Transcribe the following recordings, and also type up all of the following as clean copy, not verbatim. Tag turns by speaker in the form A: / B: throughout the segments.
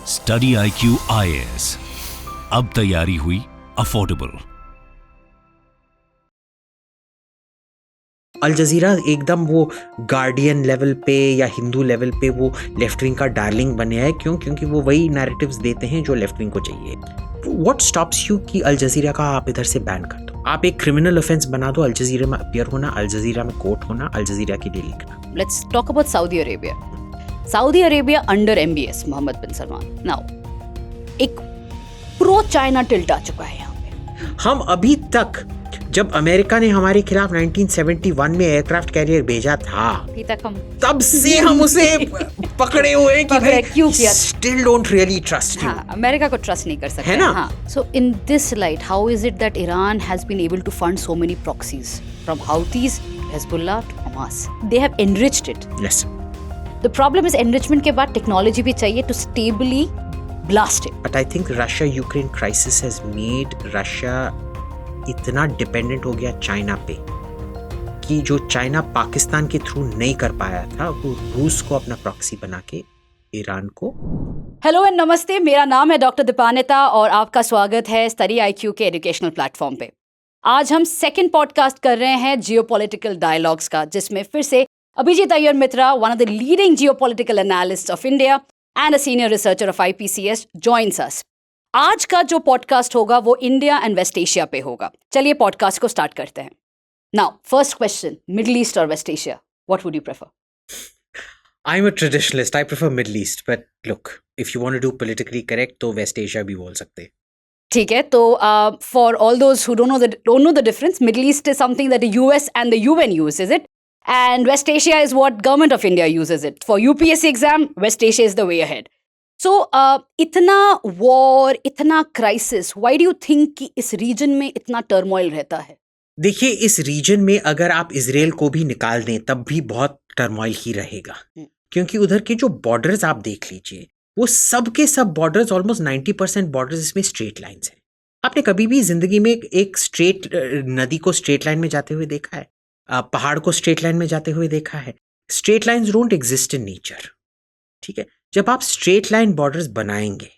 A: Study IQ IAS, अब तैयारी हुई अफोर्डेबल।
B: अल जजीरा एकदम वो गार्डियन लेवल पे या हिंदू लेवल पे वो लेफ्ट विंग का डार्लिंग बने है। क्योंकि वो वही नैरेटिव्स देते हैं जो लेफ्ट विंग को चाहिए। व्हाट स्टॉप्स यू कि अल जजीरा का आप इधर से बैन कर दो? आप एक क्रिमिनल ऑफेंस बना दो, अल जजीरा में अपीयर होना, अल जजीरा में कोर्ट होना, अल जजीरा के लिए लिखना।
C: Let's talk about Saudi Arabia. Saudi Arabia under MBS Mohammed bin Salman now एक प्रो चाइना टिल्ट आ चुका है यहाँ पे।
B: हम अभी तक, जब अमेरिका ने हमारे खिलाफ 1971 में एयरक्राफ्ट कैरियर भेजा था,
C: अभी तक हम
B: तब से हम उसे पकड़े हुए कि भाई
C: क्यों किया?
B: Still don't really trust you.
C: हाँ, अमेरिका को ट्रस्ट नहीं कर सकते
B: है ना?
C: हाँ. So in this light, how is it that Iran has been able to fund so many proxies from Houthis, Hezbollah to Hamas? They have enriched it.
B: Yes.
C: The problem is enrichment के बाद technology भी चाहिए to stably blast it.
B: But I think Russia-Ukraine crisis has made Russia इतना dependent हो गया China पे कि जो चाइना पाकिस्तान के थ्रू नहीं कर पाया था, वो रूस को अपना प्रॉक्सी बना के ईरान को।
C: हेलो एंड नमस्ते, मेरा नाम है डॉक्टर दीपानिता और आपका स्वागत है स्टडी IQ के एजुकेशनल प्लेटफॉर्म पे। आज हम सेकंड पॉडकास्ट कर रहे हैं जियोपॉलिटिकल डायलॉग्स का, जिसमें फिर से Abhijit Iyer Mitra, one of the leading geopolitical analyst of India and a senior researcher of IPCS, joins us. आज का जो पॉडकास्ट होगा वो इंडिया एंड वेस्ट एशिया पे होगा। चलिए पॉडकास्ट को स्टार्ट करते हैं। Now first question, middle east और west Asia, what would you prefer?
B: I'm a traditionalist. I prefer Middle East. But look, if you want to do politically correct, तो West Asia भी बोल सकते हैं।
C: ठीक है, तो for all those who don't know the difference, Middle East is something that the US and the UN use, is it? And West Asia is what government of India uses it. For UPSC exam, West Asia is the way ahead. So इतना war, इतना crisis, why do you think कि इस reason में इतना turmoil रहता है?
B: देखिए, इस रीजन में अगर आप इजराइल को भी निकाल दें तब भी बहुत टर्मोइल ही रहेगा। क्योंकि उधर के जो बॉर्डर्स आप देख लीजिए, वो सब के सब बॉर्डर्स, ऑलमोस्ट 90% बॉर्डर्स इसमें स्ट्रेट लाइंस हैं। आपने कभी भी जिंदगी में एक स्ट्रेट नदी को स्ट्रेट लाइन में जाते हुए देखा है? पहाड़ को स्ट्रेट लाइन में जाते हुए देखा है? Straight lines don't exist in nature. ठीक है, जब आप स्ट्रेट लाइन बॉर्डर्स बनाएंगे,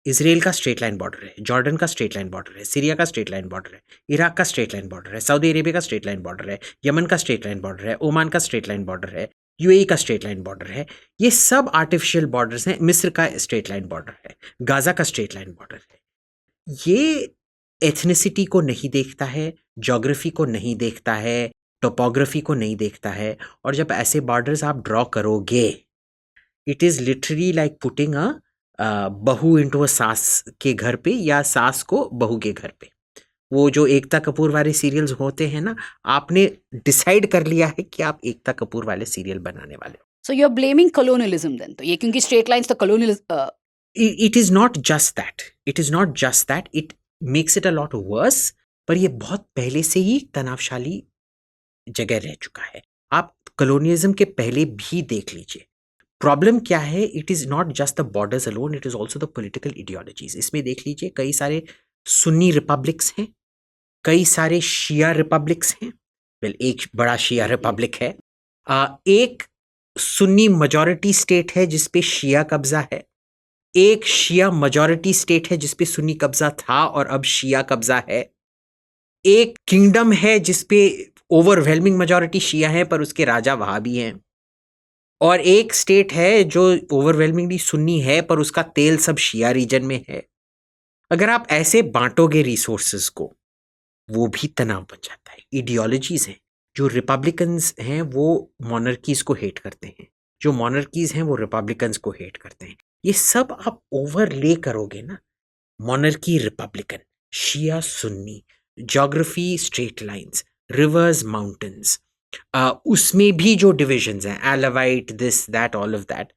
B: इजराइल का स्ट्रेट लाइन बॉर्डर है, जॉर्डन का स्ट्रेट लाइन बॉर्डर है, सीरिया का स्ट्रेट लाइन बॉर्डर है, इराक का स्ट्रेट लाइन बॉर्डर है, सऊदी अरेबिया का स्ट्रेट लाइन बॉर्डर है, यमन का स्ट्रेट लाइन बॉर्डर है, ओमान का स्ट्रेट लाइन बॉर्डर है, UAE का स्ट्रेट लाइन बॉर्डर है। ये सब आर्टिफिशियल बॉर्डर्स हैं। मिस्र का स्ट्रेट लाइन बॉर्डर है, गाजा का स्ट्रेट लाइन बॉर्डर है। ये एथनिसिटी को नहीं देखता है, ज्योग्राफी को नहीं देखता है, टोपोग्राफी को नहीं देखता है। और जब ऐसे बॉर्डर्स आप ड्रॉ करोगे, it is literally like putting बहू इंटू अ सास के घर पे या सास को बहू के घर पे। वो जो एकता कपूर वाले सीरियल्स होते हैं ना, आपने डिसाइड कर लिया है कि आप एकता कपूर वाले सीरियल बनाने वाले हो।
C: So you are blaming colonialism then? तो ये क्योंकि स्ट्रेट लाइंस तो colonialism.
B: It is not just that, it is not just that, it makes it a lot worse. पर ये बहुत पहले से ही तनावशाली जगह रह चुका है। आप कॉलोनियलिज्म के पहले भी देख लीजिए। प्रॉब्लम क्या है? It is not just the borders alone, it is also the political ideologies. इसमें देख लीजिए, कई सारे सुन्नी रिपब्लिक्स हैं, कई सारे शिया रिपब्लिक्स हैं। एक बड़ा शिया रिपब्लिक है, एक सुन्नी मेजॉरिटी स्टेट है जिसपे शिया कब्जा है, एक शिया मेजॉरिटी स्टेट है जिसपे सुन्नी कब्जा था और अब शिया कब्जा है, एक किंगडम है जिसपे ओवरवेलमिंग मेजॉरिटी शिया है पर उसके राजा वहाबी हैं, और एक स्टेट है जो ओवरवेलमिंगली सुन्नी है पर उसका तेल सब शिया रीजन में है। अगर आप ऐसे बांटोगे रिसोर्सेज को, वो भी तनाव बन जाता है। आइडियोलॉजीज हैं, जो रिपब्लिकन्स हैं वो मोनर्कीज को हेट करते हैं, जो मोनर्कीज हैं वो रिपब्लिकन्स को हेट करते हैं। ये सब आप ओवरले करोगे ना, monarchy republican, Shia Sunni, geography straight lines, rivers mountains, उसमें भी जो डिविजन्स हैं, Alawite, this that, all of that,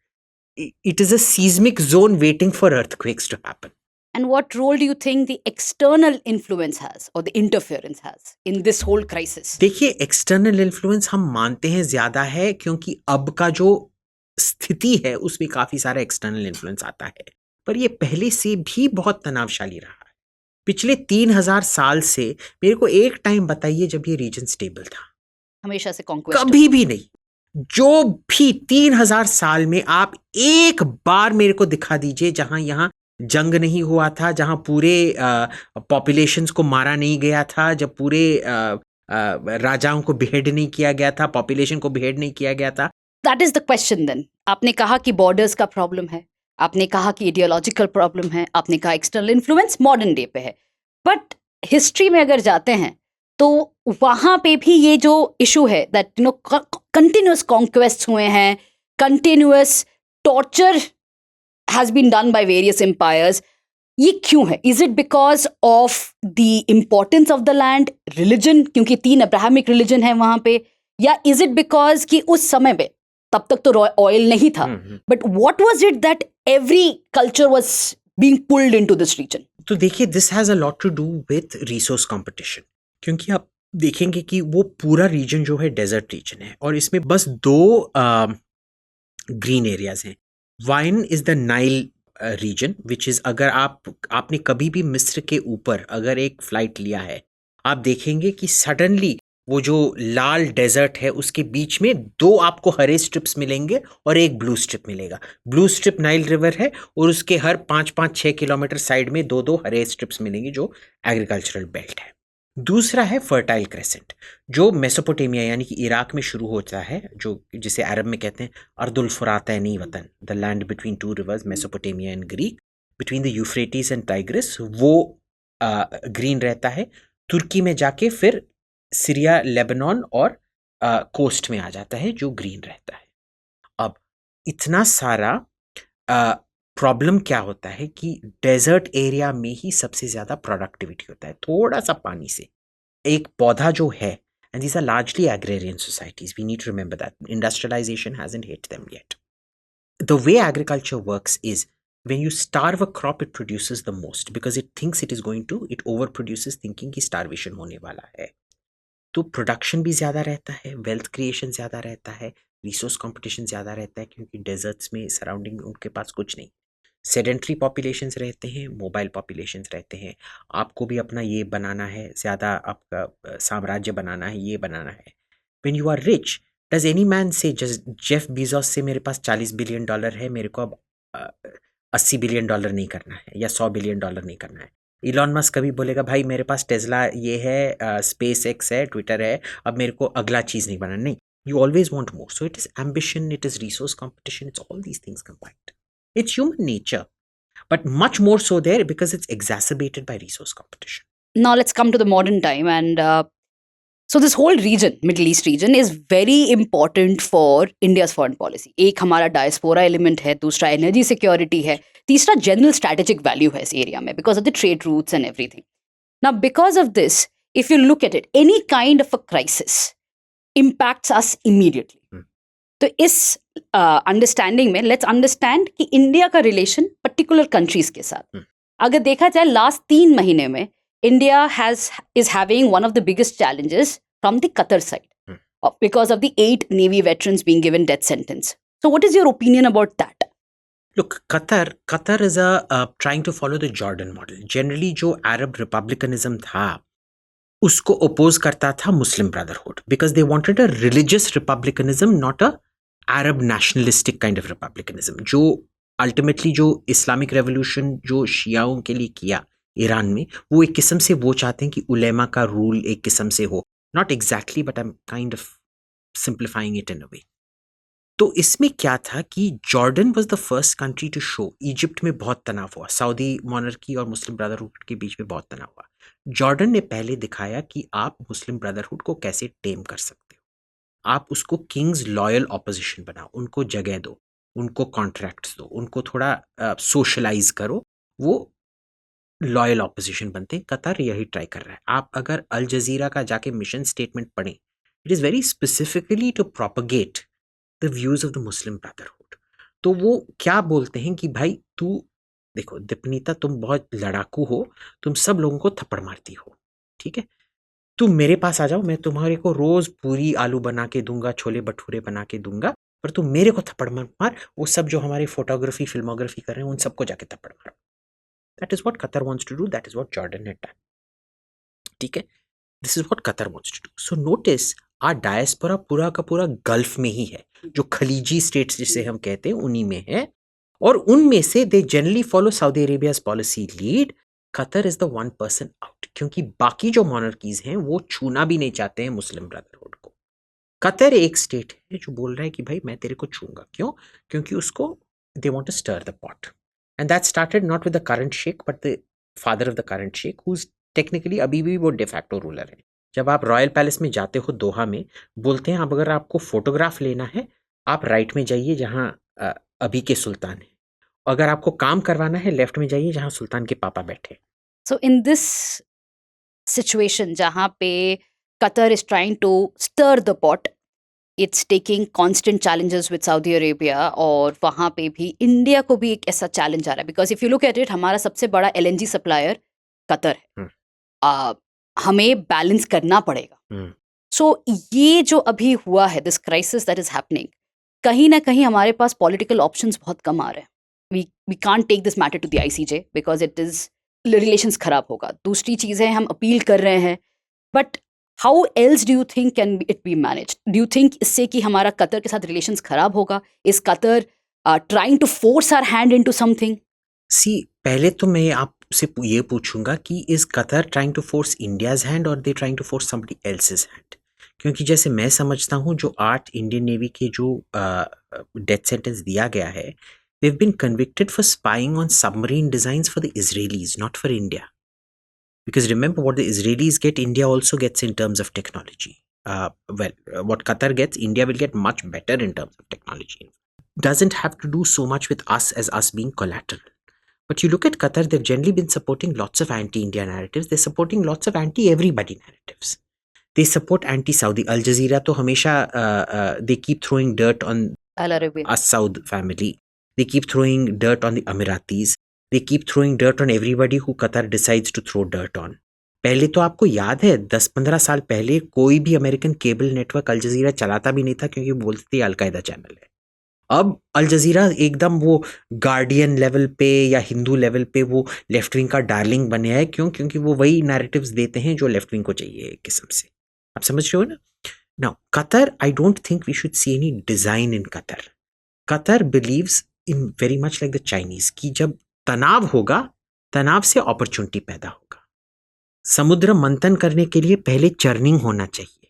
B: it is a seismic zone waiting for earthquakes to happen.
C: And what role do you think the external influence has or the interference has in this whole crisis?
B: देखिए, external influence हम मानते हैं ज़्यादा है क्योंकि अब का जो स्थिति है उसमें काफ़ी सारा एक्सटर्नल इन्फ्लुएंस आता है, पर ये पहले से भी बहुत तनावशाली रहा है। पिछले 3000 साल से मेरे को एक टाइम बताइए जब ये रीजन स्टेबल था।
C: हमेशा से कॉन्क्वेस्ट?
B: कभी भी नहीं। जो भी 3000 साल में आप एक बार मेरे को दिखा दीजिए जहां यहाँ जंग नहीं हुआ था, जहां पूरे पॉपुलेशंस को मारा नहीं गया था, जब पूरे राजाओं को बिहेड नहीं किया गया था, पॉपुलेशन को बिहेड नहीं किया गया था।
C: That is the question then. आपने कहा कि बॉर्डर्स का प्रॉब्लम है, आपने कहा कि आइडियोलॉजिकल प्रॉब्लम है, आपने कहा एक्सटर्नल इन्फ्लुएंस मॉडर्न डे पे है, बट हिस्ट्री में अगर जाते हैं तो वहां पे भी ये जो इशू है that you know continuous conquest हुए हैं, continuous torture has been done by various empires, ये क्यों है? Is it because of the importance of the land, religion, क्योंकि 3 अब्राहमिक रिलीजन है वहां पे, या इज इट बिकॉज कि उस समय पे तब तक तो ऑयल नहीं था, but what was it that every culture was being pulled into this region?
B: तो देखिए, this has a lot to do with resource competition, क्योंकि आप देखेंगे कि वो पूरा रीजन जो है डेजर्ट रीजन है और इसमें बस 2 ग्रीन एरियाज हैं। One is the Nile region which is, अगर आपने कभी भी मिस्र के ऊपर अगर एक फ्लाइट लिया है, आप देखेंगे कि सडनली वो जो लाल डेजर्ट है उसके बीच में 2 आपको हरे स्ट्रिप्स मिलेंगे और एक ब्लू स्ट्रिप मिलेगा। ब्लू स्ट्रिप नाइल रिवर है और उसके हर 5-5-6 किलोमीटर साइड में 2-2 हरे स्ट्रिप्स मिलेंगे जो एग्रीकल्चरल बेल्ट है। दूसरा है फर्टाइल क्रेसेंट, जो मेसोपोटामिया यानी कि इराक में शुरू होता है, जो जिसे अरब में कहते हैं अर्दुल फुरातैनी वतन, the land between 2 reverse Mesopotamia and Greek, between the Euphrates and Tigris, वो ग्रीन रहता है। तुर्की में जाके फिर सीरिया, लेबनान और कोस्ट में आ जाता है जो ग्रीन रहता है। अब इतना सारा प्रॉब्लम क्या होता है कि डेजर्ट एरिया में ही सबसे ज़्यादा प्रोडक्टिविटी होता है। थोड़ा सा पानी से एक पौधा जो है, and these are largely agrarian societies, we need to remember that industrialisation hasn't hit them yet. The way agriculture works is when you starve a crop, it produces the most because it thinks it is going to, it overproduces thinking कि starvation होने वाला है। तो production भी ज़्यादा रहता है, wealth creation ज़्यादा रहता है, रिसोर्स कंपटीशन ज़्यादा रहता है, क्योंकि डेजर्ट्स में सराउंडिंग उनके पास कुछ नहीं। सेडेंट्री पॉपुलेशंस रहते हैं, मोबाइल पॉपुलेशंस रहते हैं। आपको भी अपना ये बनाना है, ज़्यादा आपका साम्राज्य बनाना है, ये बनाना है। When you are rich, does any man say, Jeff Bezos से मेरे पास $40 बिलियन है, मेरे को अब $80 बिलियन नहीं करना है या $100 बिलियन नहीं करना है। इलॉन मस्क कभी बोलेगा भाई मेरे पास टेस्ला ये है, स्पेस एक्स है, ट्विटर है, अब मेरे को अगला चीज़ नहीं बनाना। नहीं, you always want more. So it is ambition, it is resource competition, it's all these things combined. It's human nature, but much more so there because it's exacerbated by resource competition.
C: Now let's come to the modern time, and so this whole region, Middle East region, is very important for India's foreign policy. एक हमारा diaspora element है, दूसरा energy security है, तीसरा general strategic value है इस area में because of the trade routes and everything. Now because of this, if you look at it, any kind of a crisis impacts us immediately. तो इस understanding में let's understand कि India का relation particular countries के साथ, अगर देखा जाए लास्ट 3 महीने में India is having one of the biggest challenges from the Qatar side because of the 8 Navy veterans being given death sentence. So what is your opinion about that?
B: Look, Qatar is trying to follow the Jordan model. Generally जो Arab republicanism था उसको oppose करता था Muslim Brotherhood because they wanted a religious republicanism, not a Arab nationalistic kind of republicanism. जो ultimately जो Islamic revolution जो शियाओं के लिए किया ईरान में, वो एक किस्म से वो चाहते हैं कि उलेमा का रूल एक किस्म से हो, not exactly but I'm kind of simplifying it in a way. तो इसमें क्या था कि Jordan was the first country to show, Egypt में बहुत तनाव हुआ, सऊदी मोनार्की और मुस्लिम ब्रदरहुड के बीच में बहुत तनाव हुआ, जॉर्डन ने पहले दिखाया कि आप मुस्लिम ब्रदरहुड को कैसे टेम कर सकते हो, आप उसको किंग्स लॉयल ऑपोजिशन बनाओ, उनको जगह दो, उनको कॉन्ट्रैक्ट्स दो, उनको थोड़ा सोशलाइज करो, वो लॉयल ऑपोजिशन बनते। कतर यही ट्राई कर रहा है। आप अगर अल जजीरा का जाके मिशन स्टेटमेंट पढ़ें, it is very specifically to propagate the views of the Muslim Brotherhood. तो वो क्या बोलते हैं कि भाई तू देखो दीपनीता, तुम बहुत लड़ाकू हो, तुम सब लोगों को थप्पड़ मारती हो, ठीक है, तुम मेरे पास आ जाओ, मैं तुम्हारे को रोज पूरी आलू बना के दूंगा, छोले भटूरे बना के दूंगा, पर तुम मेरे को थप्पड़ मार, वो सब जो हमारे फोटोग्राफी फिल्मोग्राफी कर रहे हैं उन सबको जाके थप्पड़ मारो। That is what Qatar wants to do, that is what Jordan had done, ठीक है, this is what Qatar wants to do. So notice a diaspora पूरा का पूरा गल्फ में ही है, जो खलीजी स्टेट्स जिसे हम कहते हैं उन्हीं में है, और उनमें से they generally follow Saudi Arabia's policy lead. Qatar is the 1% out, क्योंकि बाकी जो मोनार्कीज हैं वो छूना भी नहीं चाहते हैं मुस्लिम ब्रदरहुड को। कतर एक स्टेट है जो बोल रहा है कि भाई मैं तेरे को छूंगा, क्यों? क्योंकि उसको they want to stir the pot, and that started not with the current sheikh but the father of the current sheikh, who is technically अभी भी वो डिफैक्टो रूलर है। जब आप रॉयल पैलेस में जाते हो दोहा में, बोलते हैं अब अगर आपको फोटोग्राफ लेना है आप राइट में जाइए जहाँ अभी के सुल्तान है, अगर आपको काम करवाना है लेफ्ट में जाइए जहाँ सुल्तान के पापा बैठे।
C: सो इन दिस सिचुएशन जहाँ पे Qatar is trying to stir the pot, it's taking constant challenges with Saudi Arabia, और वहाँ पे भी इंडिया को भी एक ऐसा चैलेंज आ रहा है, because if you look at it, हमारा सबसे बड़ा LNG सप्लायर कतर है। हमें बैलेंस करना पड़ेगा। सो ये जो अभी हुआ है, this crisis that is happening, कहीं ना कहीं हमारे पास पॉलिटिकल ऑप्शंस बहुत कम आ रहे हैं। We can't take this matter to the ICJ because it is relations खराब होगा। दूसरी चीज़ है हम अपील कर रहे हैं, but how else do you think can it be manage? Do you think इससे कि हमारा कतर के साथ रिलेशंस खराब होगा? Is Qatar trying to force our hand into something?
B: See, पहले तो मैं आपसे ये पूछूंगा कि is Qatar trying to force India's hand और they trying to force somebody else's hand? क्योंकि जैसे मैं समझता हूँ जो 8 इंडियन नेवी के जो डेथ सेंटेंस दिया गया है, they've been convicted for spying on submarine designs for the Israelis, not for India. Because remember, what the Israelis get, India also gets in terms of technology. What Qatar gets, India will get much better in terms of technology. Doesn't have to do so much with us as us being collateral. But you look at Qatar, they've generally been supporting lots of anti-India narratives. They're supporting lots of anti-everybody narratives. They support anti-Saudi. Al Jazeera to hamesha they keep throwing dirt on
C: Al Arabiya,
B: us Saud family. They keep throwing dirt on the Emiratis. They keep throwing dirt on everybody who Qatar decides to throw dirt on. पहले तो आपको याद है 10-15 साल पहले कोई भी American cable network अल जजीरा चलाता भी नहीं था, क्योंकि बोलते थे अलकायदा चैनल है। अब अल जजीरा एकदम वो गार्डियन लेवल पे या हिंदू लेवल पे वो लेफ्ट विंग का डार्लिंग बने है। क्यों? क्योंकि वो वही नैरेटिव्स देते हैं जो लेफ्ट विंग को चाहिए एक किस्म से। आप समझ रहे हो ना? Now Qatar, I don't think we should see any design in Qatar. Qatar believes in very much like the Chinese कि जब तनाव होगा, तनाव से अपॉर्चुनिटी पैदा होगा। समुद्र मंथन करने के लिए पहले चर्निंग होना चाहिए,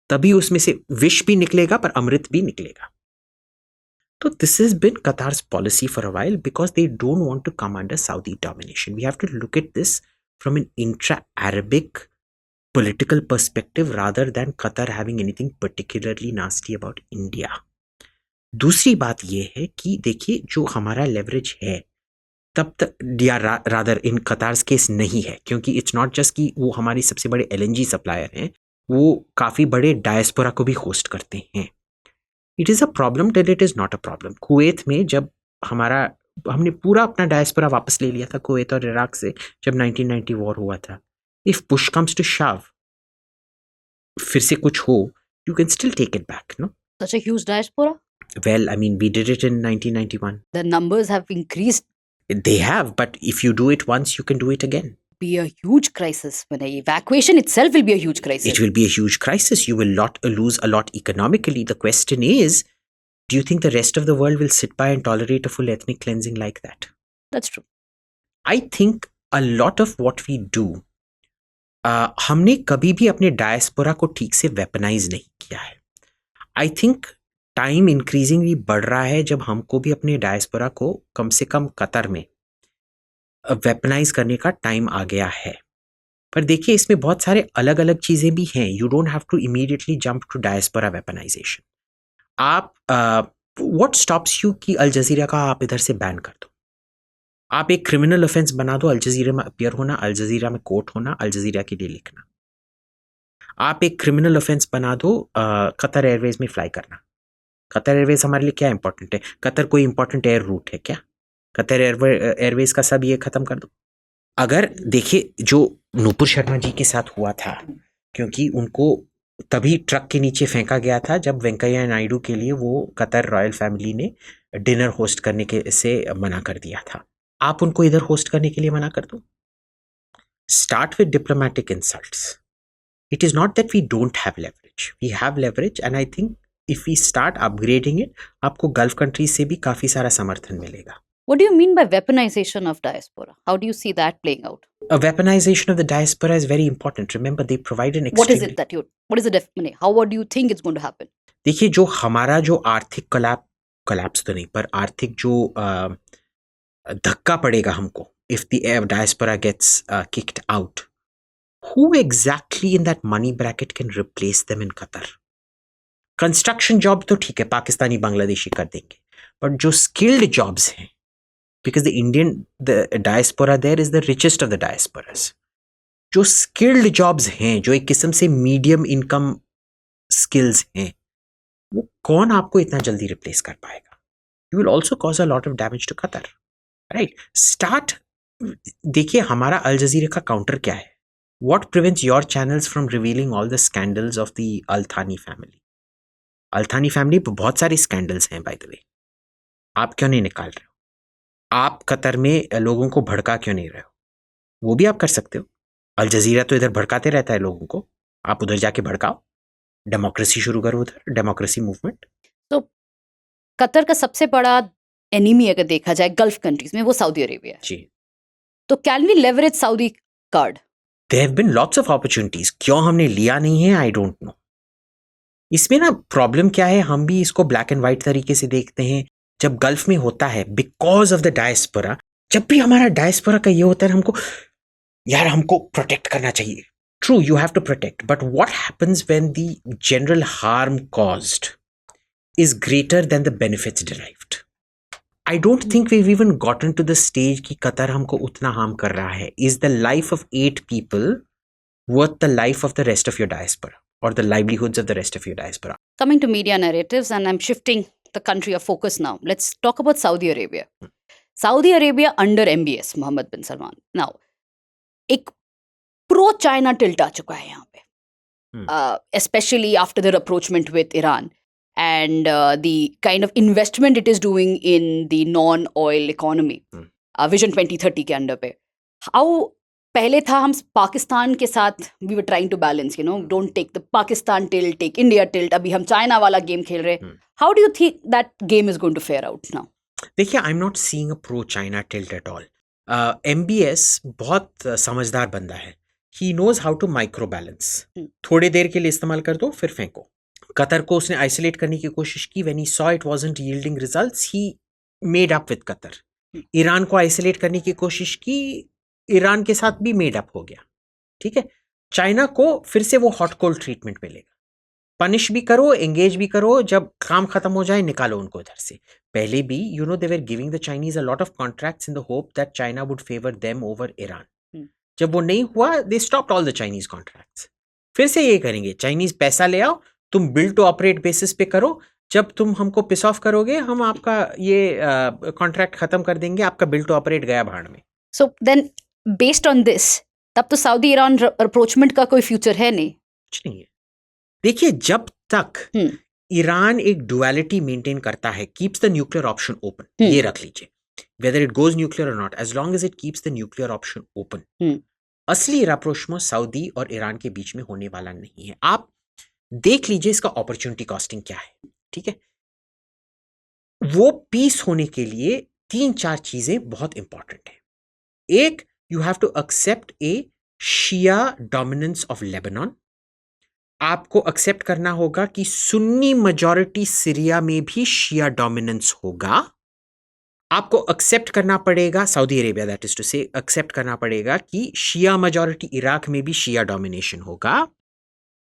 B: तभी उसमें से विष भी निकलेगा पर अमृत भी निकलेगा। तो this has been Qatar's policy for a while because they don't want to come under Saudi domination. We have to look at this from an intra Arabic political perspective rather than Qatar having anything particularly nasty about India. दूसरी बात ये है कि देखिए जो हमारा leverage है तब तक या रादर इन कतार्स केस नहीं है, क्योंकि इट्स नॉट जस्ट कि वो हमारी सबसे बड़े LNG सप्लायर हैं, वो काफ़ी बड़े डायस्पोरा को भी होस्ट करते हैं। It is a problem till it is not a problem. Kuwait में जब हमने पूरा अपना डायस्पोरा वापस ले लिया था कुवैत और इराक से, जब 1990 वॉर हुआ था। If push comes to shove, फिर से कुछ हो, you can still take it back, no?
C: such a huge diaspora?
B: Well, I mean, we did it in 1991.
C: The numbers have increased.
B: They have, but if you do it once, you can do it again.
C: Be a huge crisis. When evacuation itself will be a huge crisis.
B: It will be a huge crisis. You will lose a lot economically. The question is, do you think the rest of the world will sit by and tolerate a full ethnic cleansing like that?
C: That's true.
B: I think a lot of what we do, हमने कभी भी अपने diaspora को ठीक से weaponise नहीं किया है। आई थिंक टाइम इंक्रीजिंगली बढ़ रहा है जब हमको भी अपने डायस्पोरा को कम से कम कतर में वेपनाइज करने का टाइम आ गया है। पर देखिए इसमें बहुत सारे अलग अलग चीज़ें भी हैं। You don't have to immediately jump to diaspora weaponization. आप व्हाट स्टॉप्स यू कि अल जजीरा का आप इधर से बैन कर दो। आप एक क्रिमिनल ऑफेंस बना दो अल जजीरा में अपीयर होना, अल जजीरा में कोर्ट होना, अल जजीरा के लिए लिखना। आप एक क्रिमिनल ऑफेंस बना दो कतर एयरवेज में फ्लाई करना। कतर एयरवेज हमारे लिए क्या इंपॉर्टेंट है? कतर कोई इंपॉर्टेंट एयर रूट है क्या? कतर एयरवेज का सब ये खत्म कर दो। अगर देखिए जो नूपुर शर्मा जी के साथ हुआ था, क्योंकि उनको तभी ट्रक के नीचे फेंका गया था जब वेंकैया नायडू के लिए वो कतर रॉयल फैमिली ने डिनर होस्ट करने के से मना कर दिया था। आप उनको इधर होस्ट करने के लिए मना कर दो। Start with diplomatic insults, It is not that we don't have leverage. We have leverage, and I think if we start upgrading it, आपको गल्फ कंट्रीज से भी काफी सारा समर्थन मिलेगा.
C: What do you mean by weaponization of diaspora? How do you see that playing out?
B: A weaponization of the diaspora is very important. Remember, they provide an
C: What is
B: extremely...
C: it that what is the definition? How do you think it's going to happen?
B: देखिए, जो हमारा जो आर्थिक collapse तो नहीं, पर आर्थिक जो धक्का पड़ेगा हमको, if the diaspora gets kicked out, who exactly in that money bracket can replace them in Qatar? Construction job तो ठीक है, पाकिस्तानी बांग्लादेशी कर देंगे, but जो skilled jobs हैं, because the diaspora there is the richest of the diasporas. जो skilled jobs हैं, जो एक किस्म से medium income skills हैं, वो कौन आपको इतना जल्दी replace कर पाएगा? You will also cause a lot of damage to Qatar. Right? देखिए हमारा अल जजीरा का काउंटर क्या है? What prevents your channels from revealing all the scandals of the Al Thani family? Al Thani family पर बहुत सारे scandals हैं by the way. आप क्यों नहीं निकाल रहे हो? आप कतर में लोगों को भड़का क्यों नहीं रहे हो? वो भी आप कर सकते हो. अल जजीरा तो इधर भड़काते रहता है लोगों को, आप उधर जाके भड़काओ, डेमोक्रेसी शुरू करो उधर, डेमोक्रेसी मूवमेंट.
C: तो कतर का सबसे बड़ा एनिमी अगर देखा जाए गल्फ कंट्रीज में वो सऊदी अरेबिया है.
B: जी.
C: तो can we leverage Saudi card?
B: There have been lots of opportunities. क्यों हमने लिया नहीं है, I don't know. इसमें ना प्रॉब्लम क्या है, हम भी इसको ब्लैक एंड व्हाइट तरीके से देखते हैं. जब गल्फ में होता है, बिकॉज ऑफ द डायस्पोरा, जब भी हमारा डायस्पोरा का ये होता है, हमको प्रोटेक्ट करना चाहिए. True, you have to protect, but what happens when the general harm caused is greater than the benefits derived? I don't think we've even gotten to the stage कि कतर हमको उतना हार्म कर रहा है. Is the life of 8 people worth the life of the rest of your diaspora or the livelihoods of the rest of your diaspora?
C: Coming to media narratives, and I'm shifting the country of focus now. Let's talk about Saudi Arabia. Saudi Arabia under MBS, Mohammed bin Salman. Now, एक pro-China tilt आ चुका है यहाँ पे, especially after their approachment with Iran. And the kind of investment it is doing in the non-oil economy, Vision 2030 के under पे. How पहले था हम पाकिस्तान के साथ we were trying to balance, don't take the Pakistan tilt, take India tilt. अभी हम China वाला गेम खेल रहे हैं. How do you think that game is going to fare out now?
B: देखिए, I'm not seeing a pro-China tilt at all. MBS बहुत समझदार बंदा है. He knows how to micro balance. थोड़ी देर के लिए इस्तेमाल कर दो, फिर फेंको. कतर को उसने आइसोलेट करने की कोशिश की. When he saw it wasn't yielding results, he made up with Qatar. Iran को आइसोलेट करने की कोशिश की, ईरान के साथ भी मेड अप हो गया. ठीक है. चाइना को फिर से वो हॉट कोल्ड ट्रीटमेंट मिलेगा. पनिश भी करो, एंगेज भी करो, जब काम खत्म हो जाए निकालो उनको इधर से. पहले भी they were giving the Chinese a lot of contracts in the hope that China would favor them over Iran. जब वो नहीं हुआ, they stopped all the Chinese contracts. फिर से ये करेंगे, चाइनीज पैसा ले आओ, तुम बिल्ड टू ऑपरेट बेसिस पे करो, जब तुम हमको पिस ऑफ करोगे हम आपका ये कॉन्ट्रैक्ट खत्म कर देंगे, आपका बिल्ड टू ऑपरेट गया भाड़ में.
C: So then based on this, तब तो सऊदी ईरान अप्रोचमेंट का कोई फ्यूचर है नहीं.
B: कुछ नहीं है. देखिए, जब तक ईरान एक डुअलिटी मेंटेन करता है, keeps the nuclear option open, ये रख लीजिए, वेदर इट गोज न्यूक्लियर और not, as long as it keeps the nuclear option open, असली राप्रोचमेंट सऊदी और ईरान के बीच में होने वाला नहीं है. आप देख लीजिए इसका अपॉर्चुनिटी कॉस्टिंग क्या है. ठीक है. वो पीस होने के लिए 3-4 चीजें बहुत इंपॉर्टेंट है. एक, you have to accept a Shia dominance of Lebanon. आपको एक्सेप्ट करना होगा कि सुन्नी मेजॉरिटी सीरिया में भी शिया डोमिनेंस होगा. आपको एक्सेप्ट करना पड़ेगा, Saudi Arabia that is to say accept करना पड़ेगा कि शिया मेजॉरिटी इराक में भी शिया डोमिनेशन होगा.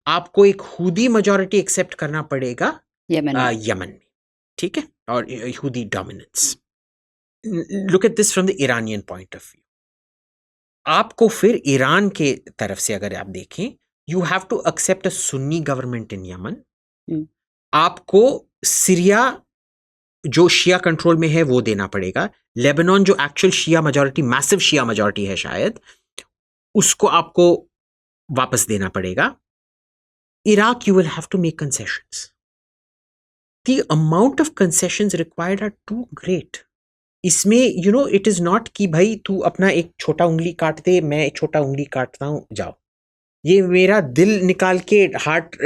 B: आपको एक हुदी मेजॉरिटी एक्सेप्ट करना पड़ेगा यमन में. ठीक है. और Houthi dominance. Look at this from the Iranian point of view. आपको फिर ईरान के तरफ से अगर आप देखें, you have to accept a Sunni government in Yemen. आपको सीरिया जो शिया कंट्रोल में है वो देना पड़ेगा. लेबनान जो एक्चुअल शिया मेजॉरिटी, मैसिव शिया मेजॉरिटी है शायद, उसको आपको वापस देना पड़ेगा. Iraq, you will have to make concessions. The amount of concessions required are too great. इसमें it is not कि भाई तू अपना एक छोटा उंगली काट दे, मैं एक छोटा उंगली काटता हूँ, जाओ. ये मेरा दिल निकाल के हार्ट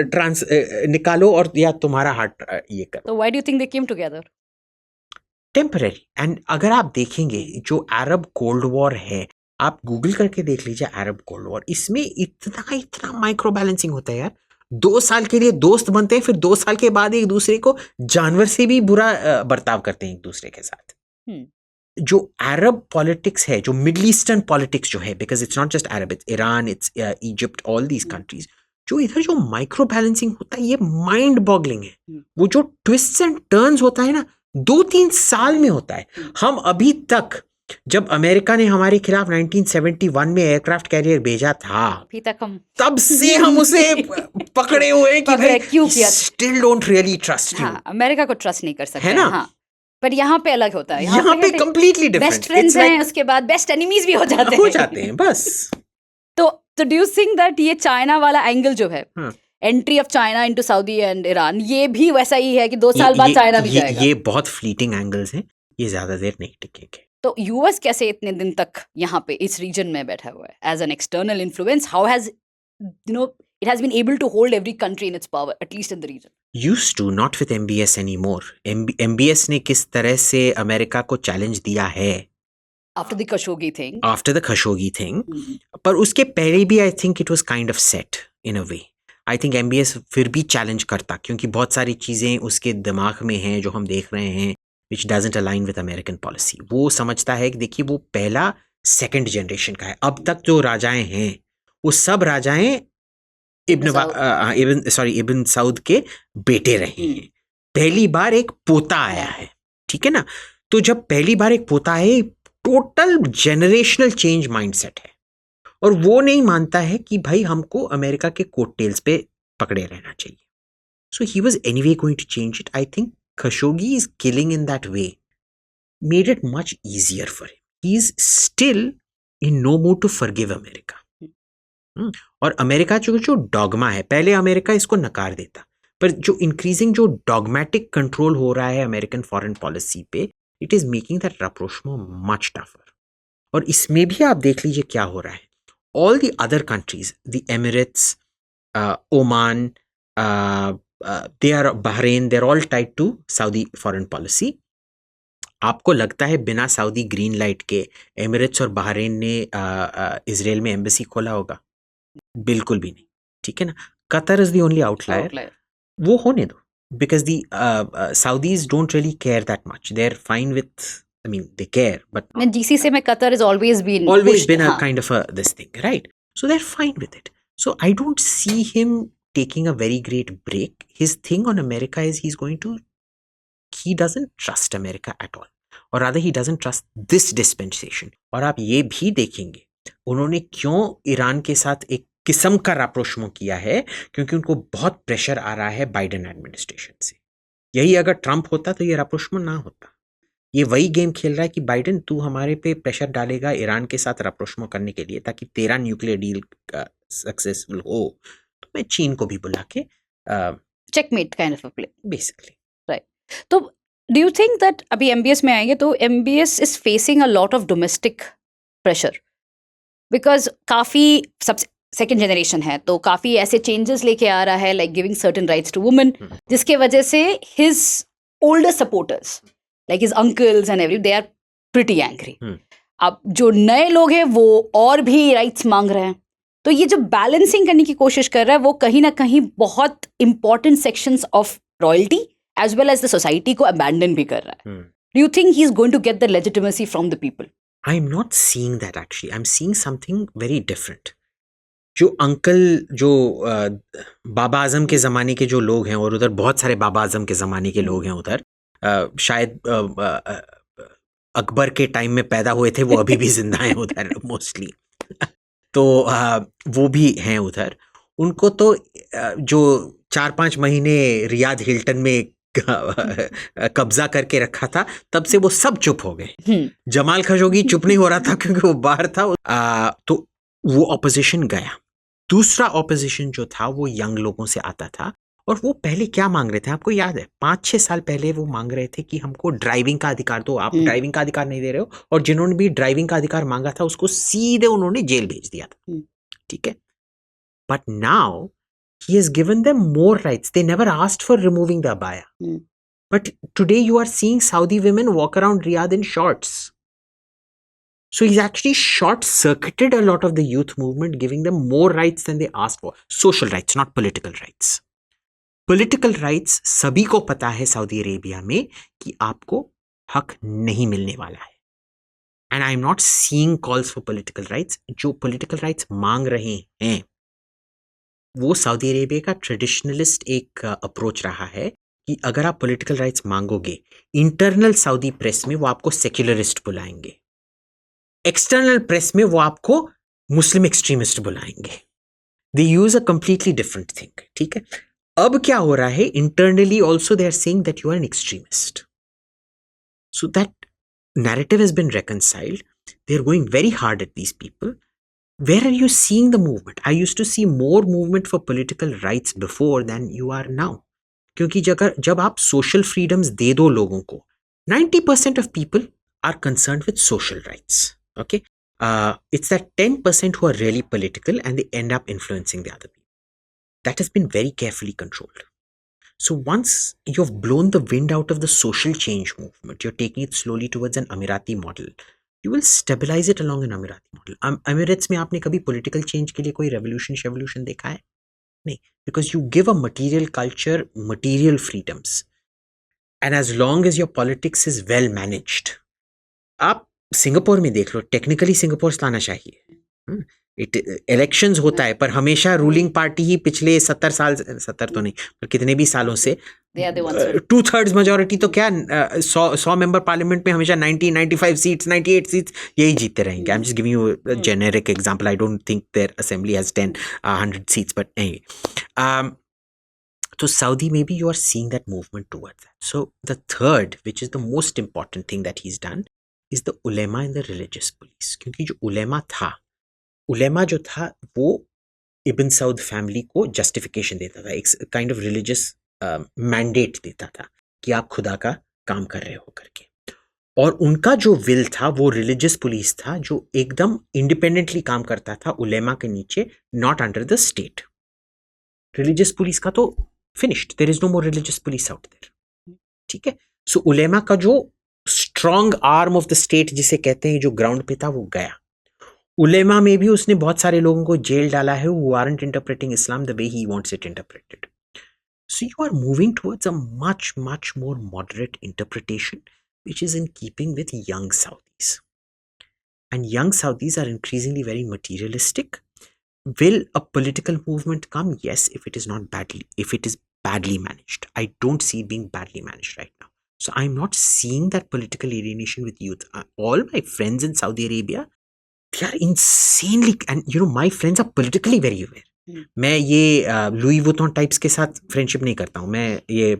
B: निकालो और या तुम्हारा हार्ट ये करो.
C: So why do you think they came together?
B: Temporary. And अगर आप देखेंगे जो अरब कोल्ड वॉर है, आप गूगल करके देख लीजिए अरब कोल्ड वॉर, इसमें इतना माइक्रो बैलेंसिंग होता है यार. 2 साल के लिए दोस्त बनते हैं, फिर 2 साल के बाद एक दूसरे को जानवर से भी बुरा बर्ताव करते हैं एक दूसरे के साथ. जो अरब पॉलिटिक्स है, जो मिडल ईस्टर्न पॉलिटिक्स जो है, because it's not just Arab, it's Iran, it's Egypt, all these countries, जो इधर जो माइक्रो बैलेंसिंग होता है ये माइंड बॉगलिंग है. वो जो ट्विस्ट्स एंड टर्न्स होता है ना 2-3 साल में होता है. हम अभी तक, जब अमेरिका ने हमारे खिलाफ 1971 में एयरक्राफ्ट कैरियर भेजा था,
C: अभी तक हम
B: तब से हम उसे पकड़े हुए हैं कि भाई
C: क्यों किया,
B: still don't really trust you.
C: हाँ, अमेरिका को ट्रस्ट नहीं कर सकते
B: है ना?
C: हाँ. पर यहाँ पे अलग होता है.
B: यहाँ पे कंप्लीटली डिफरेंट.
C: बेस्ट फ्रेंड्स हैं, उसके बाद बेस्ट एनिमीज भी हो जाते हैं
B: बस.
C: तो डू यू थिंक दैट ये चाइना वाला एंगल जो है, entry of China into Saudi and Iran, ये भी वैसा ही है कि 2 साल बाद चाइना भी जाएगा?
B: ये बहुत फ्लीटिंग एंगल्स हैं, ये ज्यादा देर नहीं टिकेंगे.
C: तो यूएस कैसे इतने दिन तक यहाँ पे इस रीजन में बैठा हुआ है as an external influence? How has it has been able to hold every country in its power, at least in the region?
B: Used to, not with MBS anymore. MBS ने किस तरह से अमेरिका को challenge दिया है
C: after the Khashoggi thing.
B: After the Khashoggi thing. पर उसके पहले भी I think it was kind of set in a way. I think MBS फिर भी चैलेंज करता, क्योंकि बहुत सारी चीज़ें उसके दिमाग में हैं जो हम देख रहे हैं which doesn't align with American policy. वो समझता है कि देखिए वो पहला सेकंड जनरेशन का है. अब तक जो राजाएं हैं वो सब राजाएं इब्न सऊद के बेटे रहे हैं. पहली बार एक पोता आया है, ठीक है ना? तो जब पहली बार एक पोता है, टोटल जेनरेशनल चेंज माइंडसेट है, और वो नहीं मानता है कि भाई हमको अमेरिका के कोट टेल्स पे पकड़े रहना चाहिए. So he was anyway going to change it. I think Khashoggi is killing in that way made it much easier for him. He is still in no mood to forgive America. और America जो dogma है, पहले America इसको नकार देता, पर जो increasing जो डॉगमेटिक कंट्रोल हो रहा है अमेरिकन फॉरेन पॉलिसी पे, it is making that rapprochement much tougher. और इसमें भी आप देख लीजिए क्या हो रहा है. All the other countries, the Emirates, Oman, they are Bahrain, they're all tied to Saudi foreign policy. आपको लगता है बिना सऊदी ग्रीन लाइट के एमिरेट्स और बहरीन ने इजराइल में एम्बेसी खोला होगा? बिल्कुल भी नहीं, ठीक है ना? Qatar is the only outlier. वो होने दो, because the Saudis don't really care that much. They're fine with, I mean they care, but
C: GCC में Qatar has always been
B: a kind of a this thing, right? So they're fine with it. So I don't see him taking a very great break. His thing on America is he doesn't trust America at all, or rather he doesn't trust this dispensation. और आप ये भी देखेंगे उन्होंने क्यों Iran के साथ एक किस्म का rapprochement किया है, क्योंकि उनको बहुत प्रेशर आ रहा है बाइडेन एडमिनिस्ट्रेशन से. यही अगर ट्रंप होता तो ये rapprochement ना होता. ये वही गेम खेल रहा है कि बाइडेन तू हमारे पे प्रेशर डालेगा ईरान के साथ rapprochement करने के लिए, ताकि तेरा न्यूक्लियर डील सक्सेसफुल हो, तो मैं चीन को भी बुला के
C: checkmate kind of a play
B: basically.
C: Right. तो डू यू थिंक दैट अभी एमबीएस में आएंगे तो MBS is facing a lot of domestic pressure, because काफ़ी सब सेकेंड जनरेशन है, तो काफ़ी ऐसे चेंजेस लेके आ रहा है, like giving certain rights to women, जिसके वजह से his older supporters like his uncles and every, they are pretty angry. अब जो नए लोग हैं वो और भी राइट्स मांग रहे हैं. तो ये जो बैलेंसिंग करने की कोशिश कर रहा है वो कहीं ना कहीं बहुत important sections of royalty as well as the society को अबैंडन भी कर रहा है. Do you think he is going to get the legitimacy from the people?
B: I am not seeing that actually. I am seeing something very different. जो uncle, जो बाबा आजम के ज़माने के जो लोग हैं, और उधर बहुत सारे बाबा आजम के ज़माने के लोग हैं उधर, शायद अकबर के टाइम में पैदा हुए थे, वो अभी भी जिंदा हैं उधर मोस्टली. तो वो भी हैं उधर. उनको तो जो 4-5 महीने रियाद हिल्टन में कब्जा करके रखा था, तब से वो सब चुप हो गए. जमाल खशोगी चुप नहीं हो रहा था क्योंकि वो बाहर था. तो वो ऑपोजिशन गया. दूसरा ऑपोजिशन जो था वो यंग लोगों से आता था, और वो पहले क्या मांग रहे थे आपको याद है? 5-6 साल पहले वो मांग रहे थे कि हमको ड्राइविंग का अधिकार दो. आप ड्राइविंग का अधिकार नहीं दे रहे हो, और जिन्होंने भी ड्राइविंग का अधिकार मांगा था उसको सीधे उन्होंने जेल भेज दिया था. ठीक है. But now he has given them more rights. They never asked for removing the abaya. But today you are seeing Saudi women walk around Riyadh in shorts. So he's actually short-circuited a lot of the youth movement, giving them more rights than they asked for. Social rights, not political rights. Political rights, सभी को पता है Saudi Arabia में कि आपको हक नहीं मिलने वाला है. And I'm not seeing calls for political rights. जो political rights मांग रहे हैं, वो सऊदी अरेबिया का ट्रेडिशनलिस्ट एक अप्रोच रहा है कि अगर आप पॉलिटिकल राइट्स मांगोगे, इंटरनल सऊदी प्रेस में वो आपको सेक्युलरिस्ट बुलाएंगे, एक्सटर्नल प्रेस में वो आपको मुस्लिम एक्सट्रीमिस्ट बुलाएंगे. They use a completely different thing. ठीक है. अब क्या हो रहा है, internally also they are saying that you are an extremist. So that narrative has been reconciled. They're going very hard at these people. Where are you seeing the movement? I used to see more movement for political rights before than you are now. क्योंकि जब आप social freedoms दे दो लोगों को, 90% of people are concerned with social rights. Okay? It's that 10% who are really political and they end up influencing the other people. That has been very carefully controlled. So once you've blown the wind out of the social change movement, you're taking it slowly towards an Emirati model. You will stabilize it along an Emirati model. Emirates में आपने कभी political change के लिए कोई revolution देखा है? नहीं. Because you give a material culture, material freedoms. And as long as your politics is well managed. आप सिंगापुर में देख लो, टेक्निकली सिंगापुर तानाशाही है. इलेक्शंस होता है पर हमेशा रूलिंग पार्टी ही पिछले 70 तो नहीं पर कितने भी सालों से 2/3 मेजॉरिटी तो क्या 100 मेंबर पार्लियामेंट में हमेशा 95 सीट्स 98 सीट्स यही जीतते रहेंगे. I am just giving you a generic example. I don't think their assembly has 100 seats but anyway. So Saudi, maybe you are seeing that movement towards that. So the third, which is the most important thing that he's done, is the ulema and the religious police. क्योंकि जो उलेमा जो था वो इब्न Saud family को justification देता था, एक kind of religious mandate देता था कि आप खुदा का काम कर रहे हो करके. और उनका जो विल था वो रिलीजियस पुलिस था जो एकदम इंडिपेंडेंटली काम करता था उलेमा के नीचे, not under the state. Religious police का तो finished, there is no more religious police out there. ठीक है. सो उलेमा का जो strong arm of the state जिसे कहते हैं, जो ग्राउंड पे था, वो गया. उलेमा में भी उसने बहुत सारे लोगों को जेल डाला है who aren't interpreting Islam the way he wants it interpreted. So you are moving towards a much more moderate interpretation which is in keeping with young Saudis. And young Saudis are increasingly very materialistic. Will a political movement come? Yes, if it is badly managed. I don't see it being badly managed right now. So I'm not seeing that political alienation with youth. All my friends in Saudi Arabia, they are insanely, and you know, my friends are politically very aware. मैं ये Louis Vuitton types के साथ friendship नहीं करता हूँ. मैं ये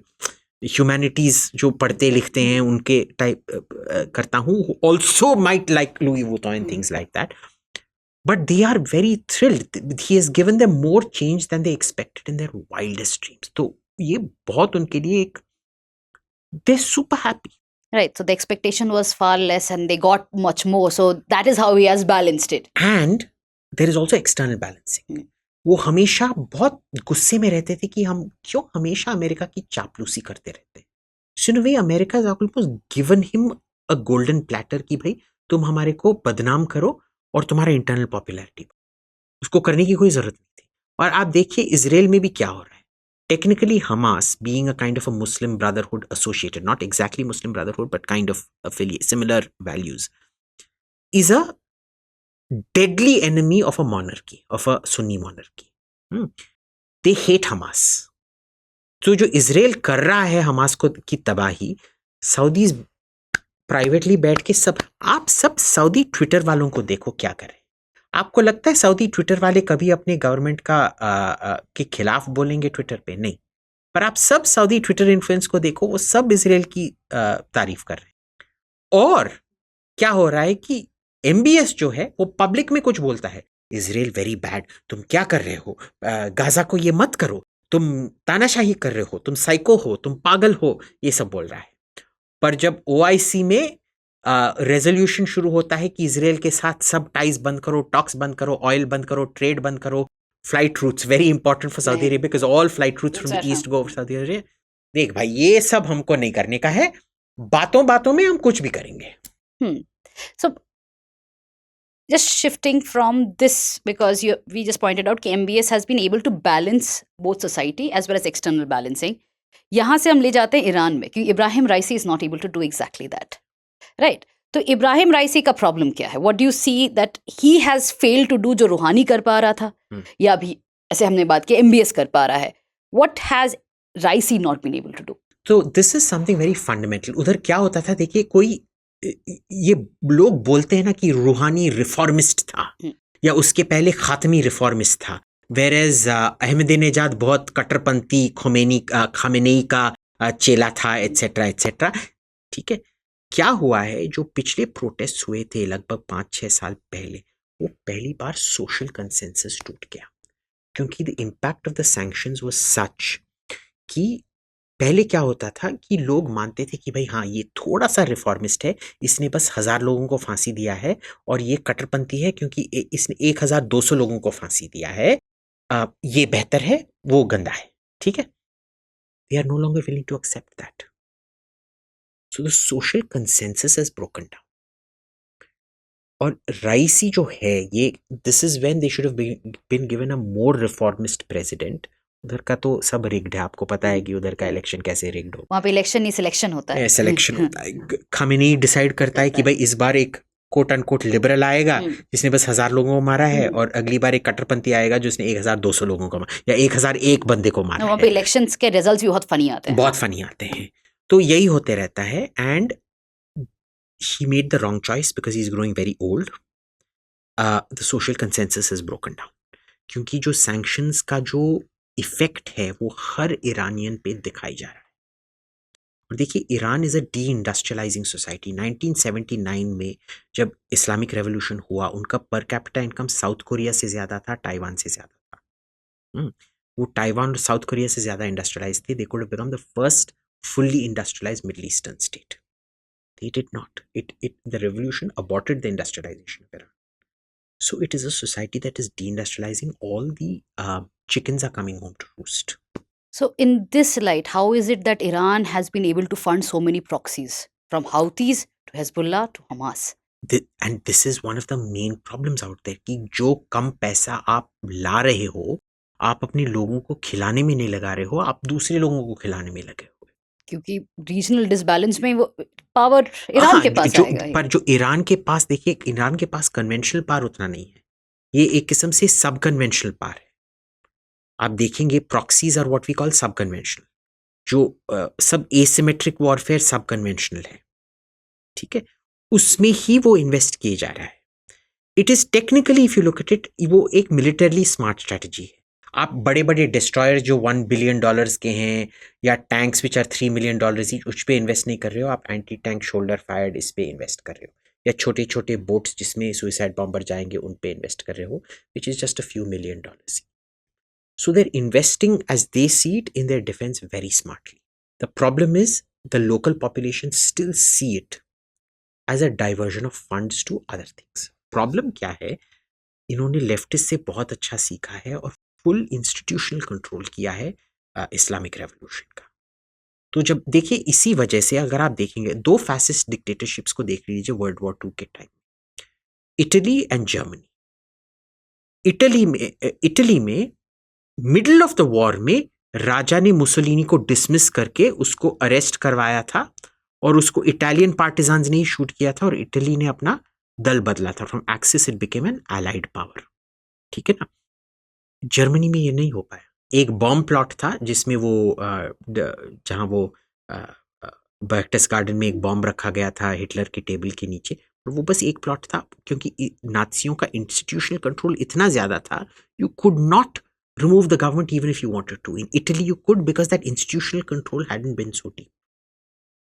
B: humanities जो पढ़ते लिखते हैं उनके टाइप करता हूँ. Also might like Louis Vuitton and things like that. But they are very thrilled. He has given them more change than they expected in their wildest dreams. तो ये बहुत उनके लिए एक, they're super happy.
C: Right. So the expectation was far less and they got much more. So that is how he has balanced it.
B: And there is also external balancing. वो हमेशा बहुत गुस्से में रहते थे कि हम क्यों हमेशा अमेरिका की चापलूसी करते रहते हैं. So in a way, America has almost given him a golden platter कि भाई तुम हमारे को बदनाम करो और तुम्हारा इंटरनल पॉपुलैरिटी, उसको करने की कोई जरूरत नहीं थी. और आप देखिए इजराइल में भी क्या हो रहा है. Technically Hamas, being a kind of a Muslim brotherhood associated, not exactly Muslim brotherhood but kind of affiliate, similar values, is a deadly enemy of a monarchy, of a Sunni monarchy. They hate Hamas. तो जो Israel कर रहा है Hamas को की तबाही, Saudis privately बैठ के आप सब सऊदी ट्विटर वालों को देखो क्या करें. आपको लगता है सऊदी ट्विटर वाले कभी अपने गवर्नमेंट के खिलाफ बोलेंगे ट्विटर पे? नहीं. पर आप सब सऊदी ट्विटर इन्फ्लुएंस को देखो, वो सब इजराइल की तारीफ कर रहे हैं. और क्या हो रहा है कि MBS जो है वो पब्लिक में कुछ बोलता है, इजराइल वेरी बैड, तुम क्या कर रहे हो, गाजा को ये मत करो, तुम तानाशाही कर रहे हो, तुम साइको हो, तुम पागल हो, ये सब बोल रहा है. पर जब OIC में रेजोल्यूशन शुरू होता है कि इजराइल के साथ सब टाइज बंद करो, टॉक्स बंद करो, ऑयल बंद करो, ट्रेड बंद करो, flight routes very important for Saudi
C: नहीं।
B: Arabia because all flight routes from the
C: अच्छा।
B: East go over Saudi Arabia. देख भाई, ये सब हमको नहीं करने का है, बातों बातों में हम कुछ भी करेंगे।
C: So just shifting from this, because we just pointed out कि MBS has been able to balance both society as well as external balancing. यहाँ से हम ले जाते हैं ईरान में, क्योंकि Ebrahim Raisi is not able to do exactly that, right? तो इब्राहिम राइसी का प्रॉब्लम क्या है? What do you see that he has failed to do जो रूहानी कर पा रहा था, या अभी ऐसे हमने बात की MBS कर पा रहा है? What has Raisi not been able to do?
B: तो this is something very fundamental. उधर क्या होता था, देखिए, कोई ये लोग बोलते हैं ना कि रूहानी रिफॉर्मिस्ट था या उसके पहले खातमी रिफॉर्मिस्ट था, वेरेज अहमदीनेजाद बहुत कट्टरपंथी खामेनेई का चेला था, एटसेट्रा एटसेट्रा। ठीक है, क्या हुआ है, जो पिछले प्रोटेस्ट हुए थे लगभग 5-6 साल पहले, वो पहली बार सोशल कंसेंसस टूट गया, क्योंकि the impact of the sanctions was such कि पहले क्या होता था कि लोग मानते थे कि भाई हाँ, ये थोड़ा सा रिफॉर्मिस्ट है, इसने बस 1000 लोगों को फांसी दिया है, और ये कट्टरपंथी है क्योंकि इसने 1200 लोगों को फांसी दिया है, ये बेहतर है, वो गंदा है। ठीक है, they are no longer willing to accept that, so the social consensus has broken down. और राइसी जो है, ये this is when they should have been given a more reformist president. उधर का तो सब रिग्ड है, आपको पता है कि उधर का इलेक्शन कैसे रिग्ड हो।
C: वहाँ पे इलेक्शन नहीं, सिलेक्शन होता है।
B: सिलेक्शन होता है। खामेनेई डिसाइड करता है कि भाई इस बार एक कोट अनकोट लिबरल आएगा जिसने बस 1000 लोगों को मारा है, और अगली बार एक कट्टरपंथी आएगा जिसने 1200 लोगों को मारा, या 1001 बंदे को मारा।
C: वहाँ पे इलेक्शंस के रिजल्ट्स भी बहुत फनी आते हैं,
B: बहुत फनी आते हैं। तो यही होते रहता है, and he made the wrong choice because he is growing very old. The social consensus is broken down, क्योंकि जो सैंक्शंस का जो इफेक्ट है वो हर ईरानियन पे दिखाई जा रहा है। और देखिए, Iran is a de industrialising society. 1979 में जब इस्लामिक रेवोल्यूशन हुआ, उनका per capita income south Korea से ज्यादा था, ताइवान से ज्यादा था। वो ताइवान और साउथ कोरिया से ज्यादा इंडस्ट्रियलाइज थे। They could have become the first fully industrialized Middle Eastern state. They did not. The revolution aborted the industrialization of Iran. So it is a society that is deindustrializing. All the chickens are coming home to roost.
C: So in this light, how is it that Iran has been able to fund so many proxies, from Houthis to Hezbollah to Hamas?
B: And this is one of the main problems out there, कि जो कम पैसा आप ला रहे हो, आप अपने लोगों को खिलाने में नहीं लगा रहे हो, आप दूसरे लोगों को खिलाने में लगे हो।
C: क्योंकि रीजनल डिसबैलेंस में वो पावर ईरान के पास आएगा।
B: पर जो ईरान के पास, देखिए, ईरान के पास कन्वेंशनल पावर उतना नहीं है, ये एक किस्म से सब कन्वेंशनल पावर है। आप देखेंगे proxies are what we call subconventional, जो सब एसिमेट्रिक वॉरफेयर सब कन्वेंशनल है। ठीक है, उसमें ही वो इन्वेस्ट किए जा रहा है। It is technically, if you look at it, वो एक मिलिटरली स्मार्ट स्ट्रेटजी है। आप बड़े बड़े डिस्ट्रॉयर जो $1 बिलियन के हैं, या टैंक्स विच आर $3 मिलियन उस पर इन्वेस्ट नहीं कर रहे हो, आप एंटी टैंक शोल्डर फायर्ड इस पे इन्वेस्ट कर रहे हो, या छोटे छोटे बोट्स जिसमें सुइसाइड बॉम्बर जाएंगे उन पे इन्वेस्ट कर रहे हो, which is just a few million dollars. So they're investing as they see it in their defense very smartly. The problem is the local population still see it as a diversion of funds to other things. Problem क्या है, इन्होंने leftist से बहुत अच्छा सीखा है और full institutional control किया है इस्लामिक रेवोल्यूशन का। तो जब देखिए, इसी वजह से अगर आप देखेंगे 2 फैसिस्ट डिक्टेटरशिप्स को देख लीजिए वर्ल्ड वॉर 2 के time, Italy and Germany. Italy में मिडल ऑफ द वॉर में राजा ने मुसोलिनी को डिसमिस करके उसको अरेस्ट करवाया था, और उसको इटालियन पार्टिजान्स ने ही शूट किया था, और इटली ने अपना दल बदला था। From axis it became an allied power. ठीक है ना। जर्मनी में ये नहीं हो पाया। एक बॉम्ब प्लॉट था जिसमें वो जहां वो बर्कटस गार्डन में एक बॉम्ब रखा गया था हिटलर के टेबल के नीचे, और वो बस एक प्लॉट था, क्योंकि नाजियों का इंस्टीट्यूशनल कंट्रोल इतना ज्यादा था, you could not remove the government even if you wanted to. In Italy you could, because that institutional control hadn't been so deep.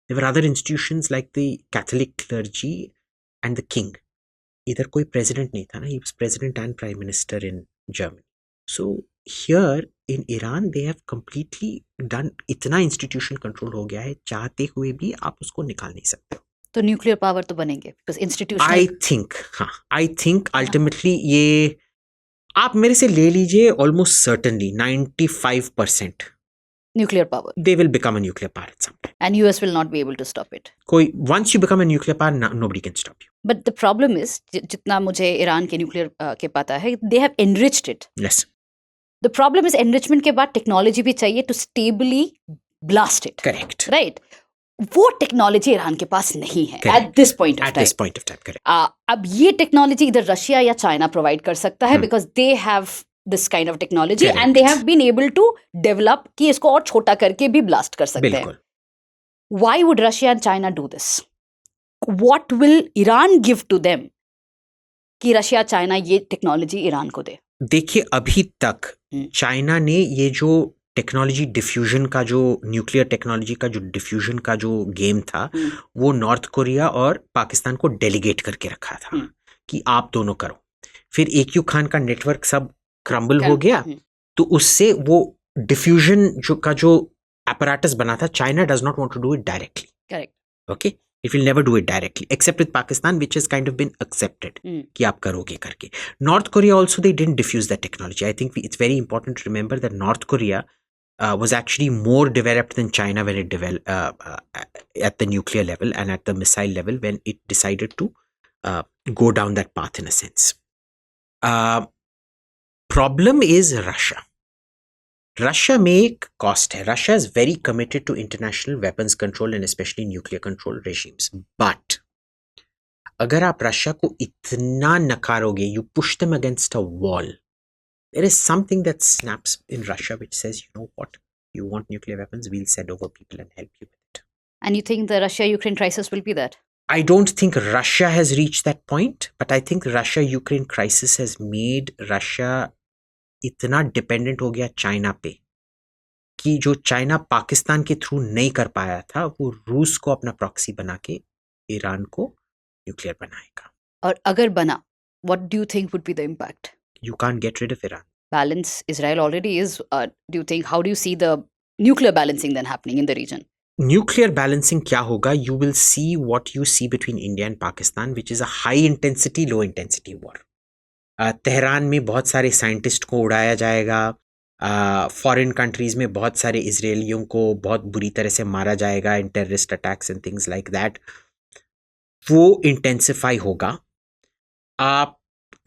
B: There were other institutions like the Catholic clergy and the king. Either कोई president नहीं था ना, he was president and prime minister in Germany. So here in Iran they have completely done, इतना institutional control हो गया है, चाहते हुए भी आप उसको निकाल नहीं सकते हो।
C: तो न्यूक्लियर पावर तो बनेंगे, because institutional,
B: I think ultimately ये आप मेरे से ले लीजिए, almost certainly 95%
C: Nuclear power.
B: they will become a nuclear power at some time.
C: And US will not be able to stop it.
B: Once you become a nuclear power, nobody can stop you.
C: But the problem is, जितना मुझे Iran के nuclear के पता है, they have enriched it.
B: Yes.
C: The problem is enrichment के बाद technology भी चाहिए to stably blast it.
B: Correct.
C: Right. वो टेक्नोलॉजी ईरान के पास नहीं है
B: Correct.
C: at this point of
B: At
C: time.
B: this point of time, correct.
C: अब ये टेक्नोलॉजी इधर रशिया या चाइना प्रोवाइड कर सकता है because they have this kind of technology
B: Correct.
C: and they have been able to develop कि इसको और छोटा करके भी blast कर सकते हैं.
B: बिल्कुल.
C: Why would Russia and China do this? What will Iran give to them कि रशिया चाइना ये टेक्नोलॉजी ईरान को दे?
B: देखिए, अभी तक चाइना ने ये जो टेक्नोलॉजी डिफ्यूजन का, जो न्यूक्लियर टेक्नोलॉजी का जो डिफ्यूजन का जो गेम था, वो नॉर्थ कोरिया और पाकिस्तान को डेलीगेट करके रखा था कि आप दोनों करो. फिर AQ खान का नेटवर्क सब क्रम्बल हो गया, तो उससे वो डिफ्यूजन जो apparatus बना था, China does not want to do it directly.
C: Correct.
B: Okay, it will never do it directly except with Pakistan, which has kind of been accepted कि आप करोगे करके. North Korea also they didn't diffuse that technology. I think it's very important to remember that North Korea was actually more developed than China when it developed at the nuclear level and at the missile level when it decided to go down that path in a sense. Problem is Russia. Russia में एक cost है. Russia is very committed to international weapons control and especially nuclear control regimes. But अगर आप Russia को इतना नकारोगे, you push them against a wall. There is something that snaps in Russia which says, you know what, you want nuclear weapons, we'll send over people and help you with it.
C: And you think the Russia-Ukraine crisis will be that?
B: I don't think Russia has reached that point, but I think Russia-Ukraine crisis has made Russia इतना dependent हो गया China पे कि जो China Pakistan के through नहीं कर पाया था, वो रूस को अपना प्रॉक्सी बना के ईरान को न्यूक्लियर बनाएगा.
C: और अगर बना, what do you think would be the impact?
B: You can't get rid of Iran.
C: Balance, Israel already is. Do you think, how do you see the nuclear balancing then happening in the region?
B: Nuclear balancing क्या होगा? You will see what you see between India and Pakistan, which is a high intensity, low intensity war. Tehran में बहुत सारे scientist को उड़ाया जाएगा. Foreign countries में बहुत सारे इजरायलियों को बहुत बुरी तरह से मारा जाएगा in terrorist attacks and things like that. वो इंटेंसिफाई होगा. आप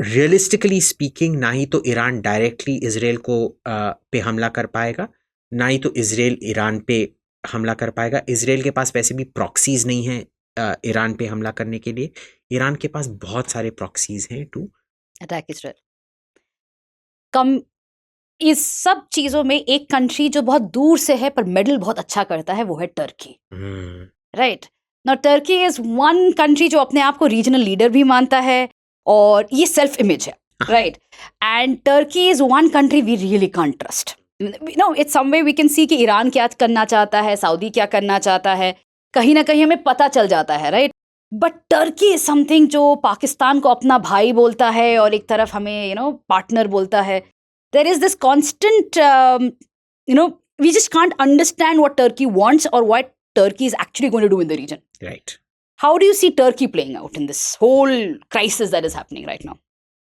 B: रियलिस्टिकली स्पीकिंग, ना ही तो ईरान डायरेक्टली इजराइल को पे हमला कर पाएगा, ना ही तो इजराइल ईरान पे हमला कर पाएगा. इजराइल के पास वैसे भी प्रॉक्सीज नहीं है ईरान पे हमला करने के लिए. ईरान के पास बहुत सारे प्रॉक्सीज हैं टू
C: अटैक इजराइल. कम इस सब चीजों में एक कंट्री जो बहुत दूर से है पर मेडल बहुत अच्छा करता है, वो है Turkey. Right. Now Turkey is one country जो अपने आप को रीजनल लीडर भी मानता है और ये सेल्फ इमेज है. Right. And Turkey is one country we really can't trust. No, it's some way we can see कि ईरान क्या करना चाहता है, सऊदी क्या करना चाहता है, कहीं ना कहीं हमें पता चल जाता है. Right. But Turkey is something जो पाकिस्तान को अपना भाई बोलता है और एक तरफ हमें पार्टनर बोलता है. There is this constant we just can't understand what Turkey wants और what Turkey is actually going to do in the region.
B: Right.
C: How do you see Turkey playing out in this whole crisis that is happening right now?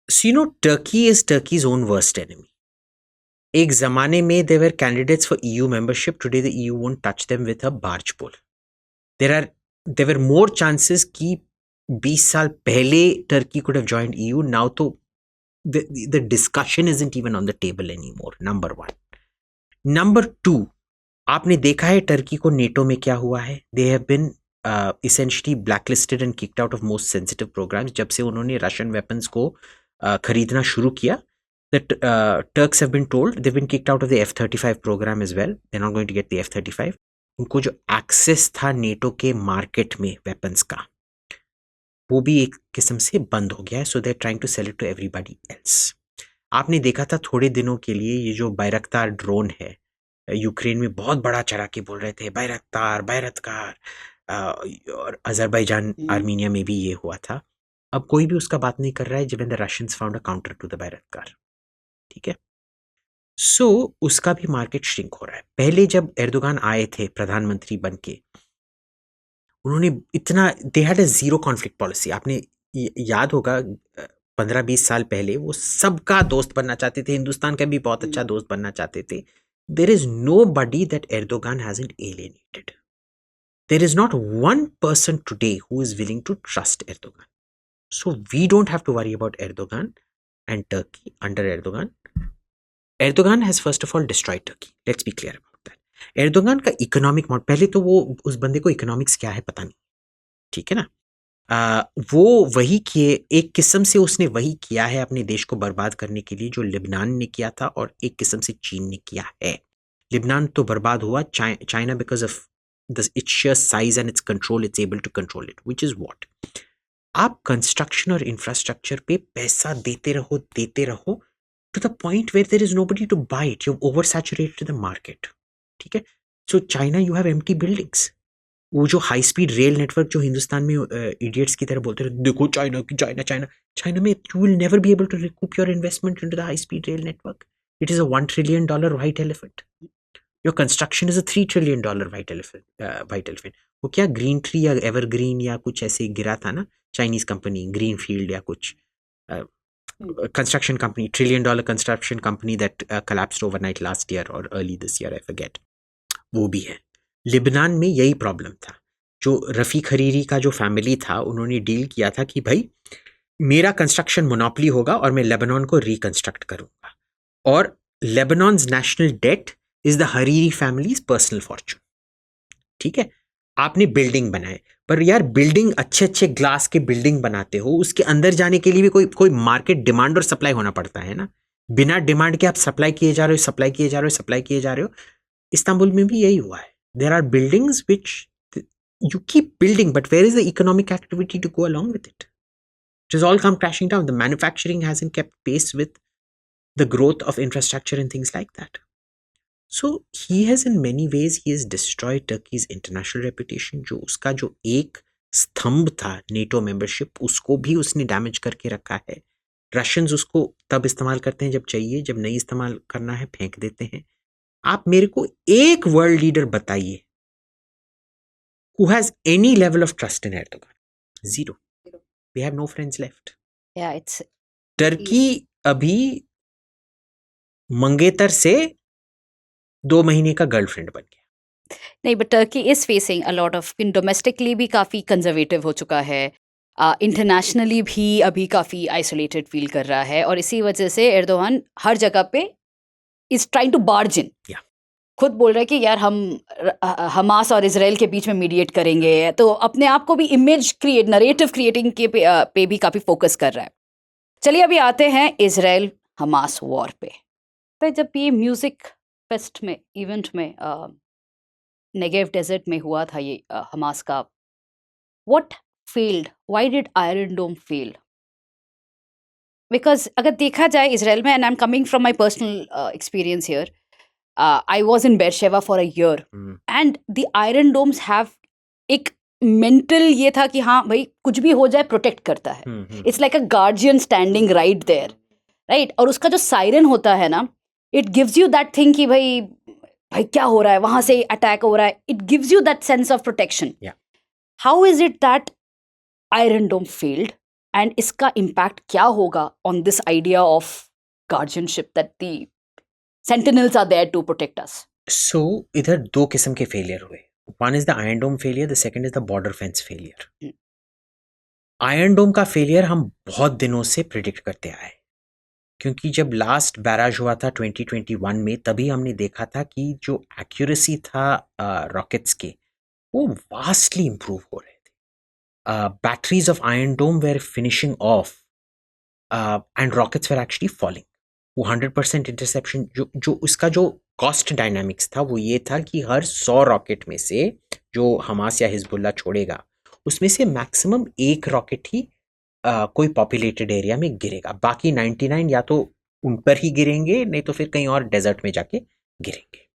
B: So, Turkey is Turkey's own worst enemy. एक ज़माने में they were candidates for EU membership. Today the EU won't touch them with a barge pole. There were more chances कि 20 साल पहले Turkey could have joined EU. Now तो the discussion isn't even on the table anymore. Number one. Number two, आपने देखा है Turkey को NATO में क्या हुआ है. They have been essentially blacklisted and kicked out of most sensitive programs. जब से उन्होंने रशियन वेपन्स को खरीदना शुरू किया, the Turks have been told they've been kicked out of the F-35 program as well. They're not going to get the F-35. उनको जो access था नेटो के मार्केट में वेपन्स का, वो भी एक किस्म से बंद हो गया है. So they are trying to sell it to everybody else. आपने देखा था थोड़े दिनों के लिए ये जो बैरक्तार ड्रोन है, यूक्रेन में बहुत बड़ा चढ़ा के बोल रहे थे बैरक्तार, और अजरबैजान आर्मीनिया में भी ये हुआ था. अब कोई भी उसका बात नहीं कर रहा है जब the Russians found a counter to the Bayraktar. ठीक है. सो उसका भी मार्केट श्रिंक हो रहा है. पहले जब एर्दोगान आए थे प्रधानमंत्री बन के, उन्होंने इतना they had a zero conflict policy. आपने याद होगा 15-20 साल पहले वो सबका दोस्त बनना चाहते थे, हिंदुस्तान का भी बहुत अच्छा दोस्त बनना चाहते थे. There is nobody that Erdogan hasn't alienated. There is not one person today who is willing to trust Erdogan. So we don't have to worry about Erdogan and Turkey under Erdogan. Erdogan has first of all destroyed Turkey. Let's be clear about that. Erdogan का economic model, पहले तो वो उस बंदे को economics क्या है पता नहीं, ठीक है ना. वो वही किए, एक किस्म से उसने वही किया है अपने देश को बर्बाद करने के लिए जो लिबनान ने किया था और एक किस्म से चीन ने किया है. लिबनान तो बर्बाद हुआ, China because of its sheer size and its control, it's able to control it, which is what? आप कंस्ट्रक्शन और इंफ्रास्ट्रक्चर पे पैसा देते रहो to the point where there is nobody to buy it. You've oversaturated the market. ठीक है. So China, you have empty buildings. वो जो हाई स्पीड रेल नेटवर्क जो हिंदुस्तान में इडियट्स की तरह बोलते रहे, देखो चाइना में, you will never be able to recoup your investment into the high speed rail network. It is a $1 trillion white elephant. Your construction is a $3 trillion white elephant. वो क्या ग्रीन ट्री या evergreen या कुछ ऐसे गिरा था ना, Chinese company green field या कुछ construction company, $1 trillion construction company that collapsed overnight last year or early this year, I forget. वो भी है. लिबनान में यही प्रॉब्लम था. जो रफ़ीक हरीरी का जो फैमिली था, उन्होंने डील किया था कि भाई मेरा कंस्ट्रक्शन मोनोपोली होगा और मैं लेबनान को रिकंस्ट्रक्ट करूंगा, और Lebanon's national debt is the Hariri family's personal fortune. ठीक है. आपने बिल्डिंग बनाए, पर यार बिल्डिंग अच्छे ग्लास के बिल्डिंग बनाते हो, उसके अंदर जाने के लिए भी कोई मार्केट डिमांड और सप्लाई होना पड़ता है ना. बिना डिमांड के आप सप्लाई किए जा रहे हो. इस्तांबुल में भी यही हुआ है. There are buildings which you keep building, but where is the economic activity to go along with it? It is all come crashing down. The manufacturing hasn't kept pace with the growth of infrastructure and things like that. So he has in many ways he has destroyed Turkey's international reputation. जो उसका जो एक स्तंभ था NATO membership, उसको भी उसने damage करके रखा है. रशियंस उसको तब इस्तेमाल करते हैं जब चाहिए, जब नहीं इस्तेमाल करना है फेंक देते हैं. आप मेरे को एक वर्ल्ड लीडर बताइए who has any level of trust in Erdogan. Zero. We have no friends left.
C: Yeah, it's
B: Turkey अभी मंगेतर से 2 महीने का गर्लफ्रेंड बन गया.
C: नहीं, but Turkey is facing a lot of, domestically भी काफ़ी कंजर्वेटिव हो चुका है, इंटरनेशनली भी अभी काफ़ी आइसोलेटेड फील कर रहा है, और इसी वजह से एर्दोगान हर जगह पे is trying to barge in. खुद बोल रहा है कि यार हम हमास और इजराइल के बीच में मीडिएट करेंगे, तो अपने आप को भी इमेज क्रिएट, नरेटिव क्रिएटिंग के पे भी काफ़ी फोकस कर रहा है. चलिए अभी आते हैं इजराइल हमास वॉर पे. तो जब ये म्यूज़िक फेस्ट में, इवेंट में नेगेव डेजर्ट में हुआ था ये हमास का, what failed, why did Iron Dome fail? Because अगर देखा जाए इजराइल में, and I am coming from my personal experience here, I was in Beersheba for a year, and the Iron Domes have एक mental ये था कि हाँ भाई कुछ भी हो जाए प्रोटेक्ट करता है. It's like a guardian standing right there, right. और उसका जो सायरन होता है ना, it gives you that thing कि भाई क्या हो रहा है, वहां से अटैक हो रहा है. It gives you that sense of protection. How is it that Iron Dome failed, and इसका इम्पैक्ट क्या होगा on this idea of guardianship that the sentinels are there to protect us?
B: So इधर 2 किस्म के failure हुए. One is the Iron Dome failure, the second is the border fence failure. Iron Dome का failure हम बहुत दिनों से predict करते आए, क्योंकि जब लास्ट बैराज हुआ था 2021 में, तभी हमने देखा था कि जो एक्यूरेसी था रॉकेट्स के, वो वास्टली इम्प्रूव हो रहे थे. Batteries of Iron Dome were finishing off and rockets were actually falling. वो 100% इंटरसेप्शन, जो उसका जो कॉस्ट डायनामिक्स था वो ये था कि हर 100 रॉकेट में से जो हमास या हिजबुल्ला छोड़ेगा, उसमें से मैक्सिमम 1 रॉकेट ही कोई पॉपुलेटेड एरिया में गिरेगा. बाकी 99 या तो उन पर ही गिरेंगे, नहीं तो फिर कहीं और डेजर्ट में जाके गिरेंगे.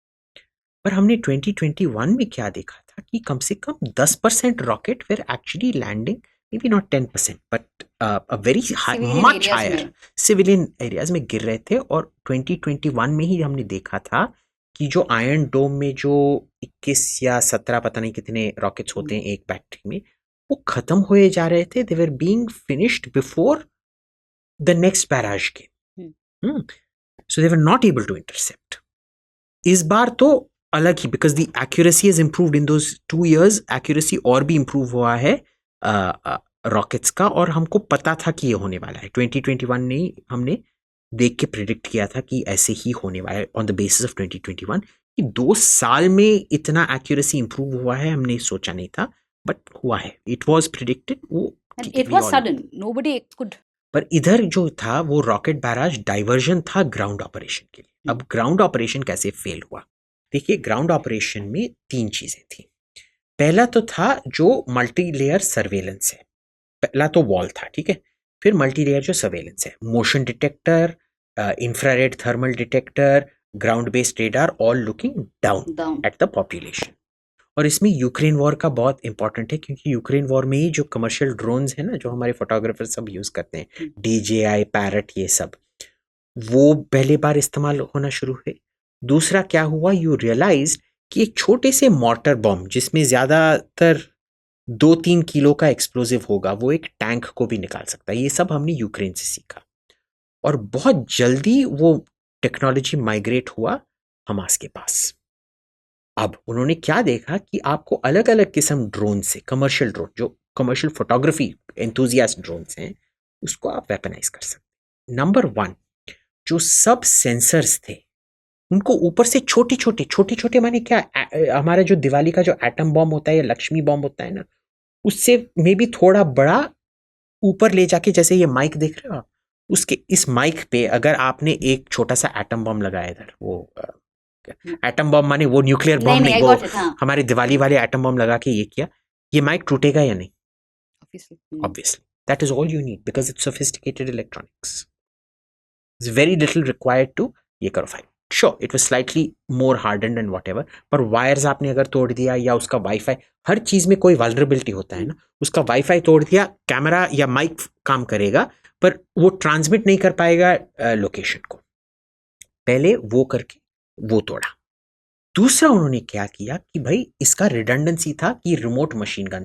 B: पर हमने 2021 में क्या देखा था कि कम से कम 10% rocket were actually landing, maybe not 10%, but a very much higher civilian areas में गिर रहे थे. और 2021 में ही हमने देखा था कि जो आयरन डोम में जो 21 या 17 पता नहीं कितने रॉकेट्स होते हैं एक बैटरी में, वो खत्म हुए जा रहे थे. They were being finished before the next barrage came. So they were not able to intercept. इस बार तो अलग ही, because the accuracy has improved in those 2 years. accuracy और भी improve हुआ है रॉकेट्स का, और हमको पता था कि ये होने वाला है. 2021 ने हमने देख के प्रिडिक्ट किया था कि ऐसे ही होने वाला है ऑन द बेसिस ऑफ 2021. कि 2 साल में इतना एक्यूरेसी इंप्रूव हुआ है हमने सोचा नहीं था, बट हुआ है. It was predicted.
C: And it was sudden. Nobody could.
B: पर इधर जो था वो रॉकेट बैराज डाइवर्जन था ग्राउंड ऑपरेशन के लिए. अब ग्राउंड ऑपरेशन कैसे फेल हुआ? देखिए, ग्राउंड ऑपरेशन में 3 चीजें थी. पहला तो था जो मल्टी लेयर सर्वेलेंस है. पहला तो वॉल था, ठीक है. फिर मल्टी लेयर जो सर्वेलेंस है, motion detector, infrared thermal detector, ground based radar, all looking down at the population. और इसमें यूक्रेन वॉर का बहुत इंपॉर्टेंट है, क्योंकि यूक्रेन वॉर में ही जो कमर्शियल ड्रोन्स है ना, जो हमारे फोटोग्राफर सब यूज करते हैं, DJI, पैरट, ये सब, वो पहले बार इस्तेमाल होना शुरू हुए. दूसरा क्या हुआ, यू रियलाइज कि एक छोटे से मॉर्टर बॉम्ब जिसमें ज्यादातर 2-3 किलो का एक्सप्लोजिव होगा, वो एक टैंक को भी निकाल सकता है. ये सब हमने यूक्रेन से सीखा, और बहुत जल्दी वो टेक्नोलॉजी माइग्रेट हुआ हमास के पास. अब उन्होंने क्या देखा कि आपको अलग अलग किस्म ड्रोन से, कमर्शियल ड्रोन, जो कमर्शियल फोटोग्राफी एंथुजियास्ट ड्रोन्स हैं, उसको आप वेपनाइज कर सकते. नंबर 1, जो सब सेंसर्स थे उनको ऊपर से छोटे छोटे माने क्या, हमारा जो दिवाली का जो एटम बॉम्ब होता है या लक्ष्मी बॉम्ब होता है ना, उससे मे बी थोड़ा बड़ा ऊपर ले जाके, जैसे ये माइक देख रहे हो आप, उसके इस माइक पे अगर आपने एक छोटा सा एटम बॉम्ब लगाया इधर, वो एटम बॉम्ब माने वो न्यूक्लियर बॉम्ब नहीं, वो हमारे दिवाली वाले एटम बॉम्ब लगा के ये किया, ये माइक टूटेगा या नहीं? Obviously. That is all you need because it's sophisticated electronics. There's very little required to ये करो file. Sure, it was slightly more hardened and whatever, पर वायर्स आपने अगर तोड़ दिया, या उसका वाईफाई, हर चीज में कोई वल्नरेबिलिटी होता है ना, उसका वाईफाई तोड़ दिया, कैमरा या माइक काम करेगा पर वो ट्रांसमिट नहीं कर पाएगा लोकेशन को. पहले वो करके वो तोड़ा. दूसरा उन्होंने क्या किया कि भाई इसका रिडंडेंसी था कि रिमोट मशीन गन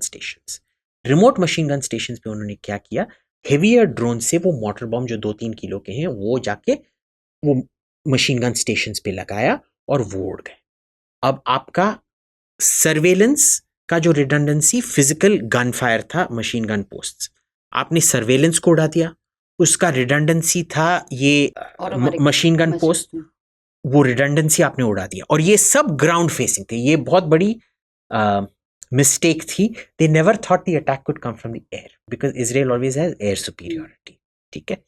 B: स्टेशंस पे उन्होंने क्या किया, हेवियर ड्रोन से वो मोटर बॉम्ब जो 2-3 किलो के हैं वो जाके वो मशीन गन स्टेशंस पे लगाया और वो उड़ गए. अब आपका सर्वेलेंस का जो रिडंडेंसी फिजिकल गन फायर था, मशीन गन पोस्ट्स, आपने सर्वेलेंस को उड़ा दिया. उसका रिडंडेंसी था ये मशीन गन पोस्ट, वो रिडंडेंसी आपने उड़ा दिया. और ये सब ग्राउंड फेसिंग थे. ये बहुत बड़ी मिस्टेक थी. They never thought the attack could come from the air because Israel always has air superiority. ठीक है.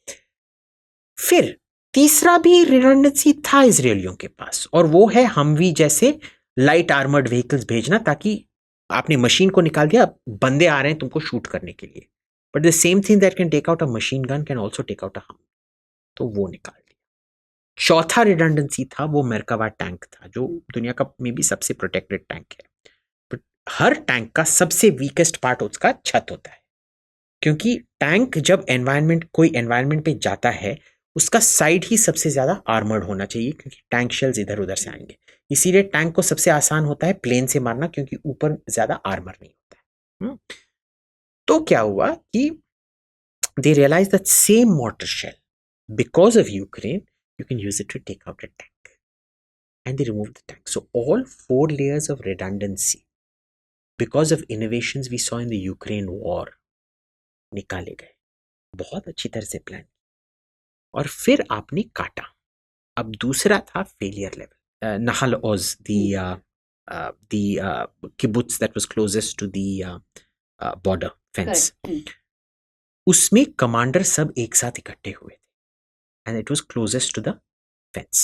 B: फिर तीसरा भी रिडंडेंसी था इजरायलियों के पास, और वो है हमवी जैसे लाइट आर्मर्ड व्हीकल्स भेजना, ताकि आपने मशीन को निकाल दिया, बंदे आ रहे हैं तुमको शूट करने के लिए, but the same thing that can take out a machine gun can also take out a hmm, तो वो निकाल दिया. चौथा रिडंडेंसी था वो मेरकावा टैंक था, जो दुनिया का में भी सबसे प्रोटेक्टेड टैंक है. बट हर टैंक का सबसे वीकेस्ट पार्ट उसका छत होता है, क्योंकि टैंक जब कोई एनवायरनमेंट पे जाता है, उसका साइड ही सबसे ज्यादा आर्मर्ड होना चाहिए, क्योंकि टैंक शेल्स इधर उधर से आएंगे. इसीलिए टैंक को सबसे आसान होता है प्लेन से मारना, क्योंकि ऊपर ज्यादा आर्मर नहीं होता है. तो क्या हुआ कि they realise that same mortar shell, because of Ukraine, you can use it to take out a tank, and they removed the tank. So all 4 layers of redundancy, because of innovations we saw in the Ukraine war, निकाले गए. बहुत अच्छी तरह से plan. और फिर आपने काटा. अब दूसरा था failure level. Nahal Oz, the kibbutz that was closest to the border fence, उसमें कमांडर सब एक साथ इकट्ठे हुए थे, and it was closest to the fence.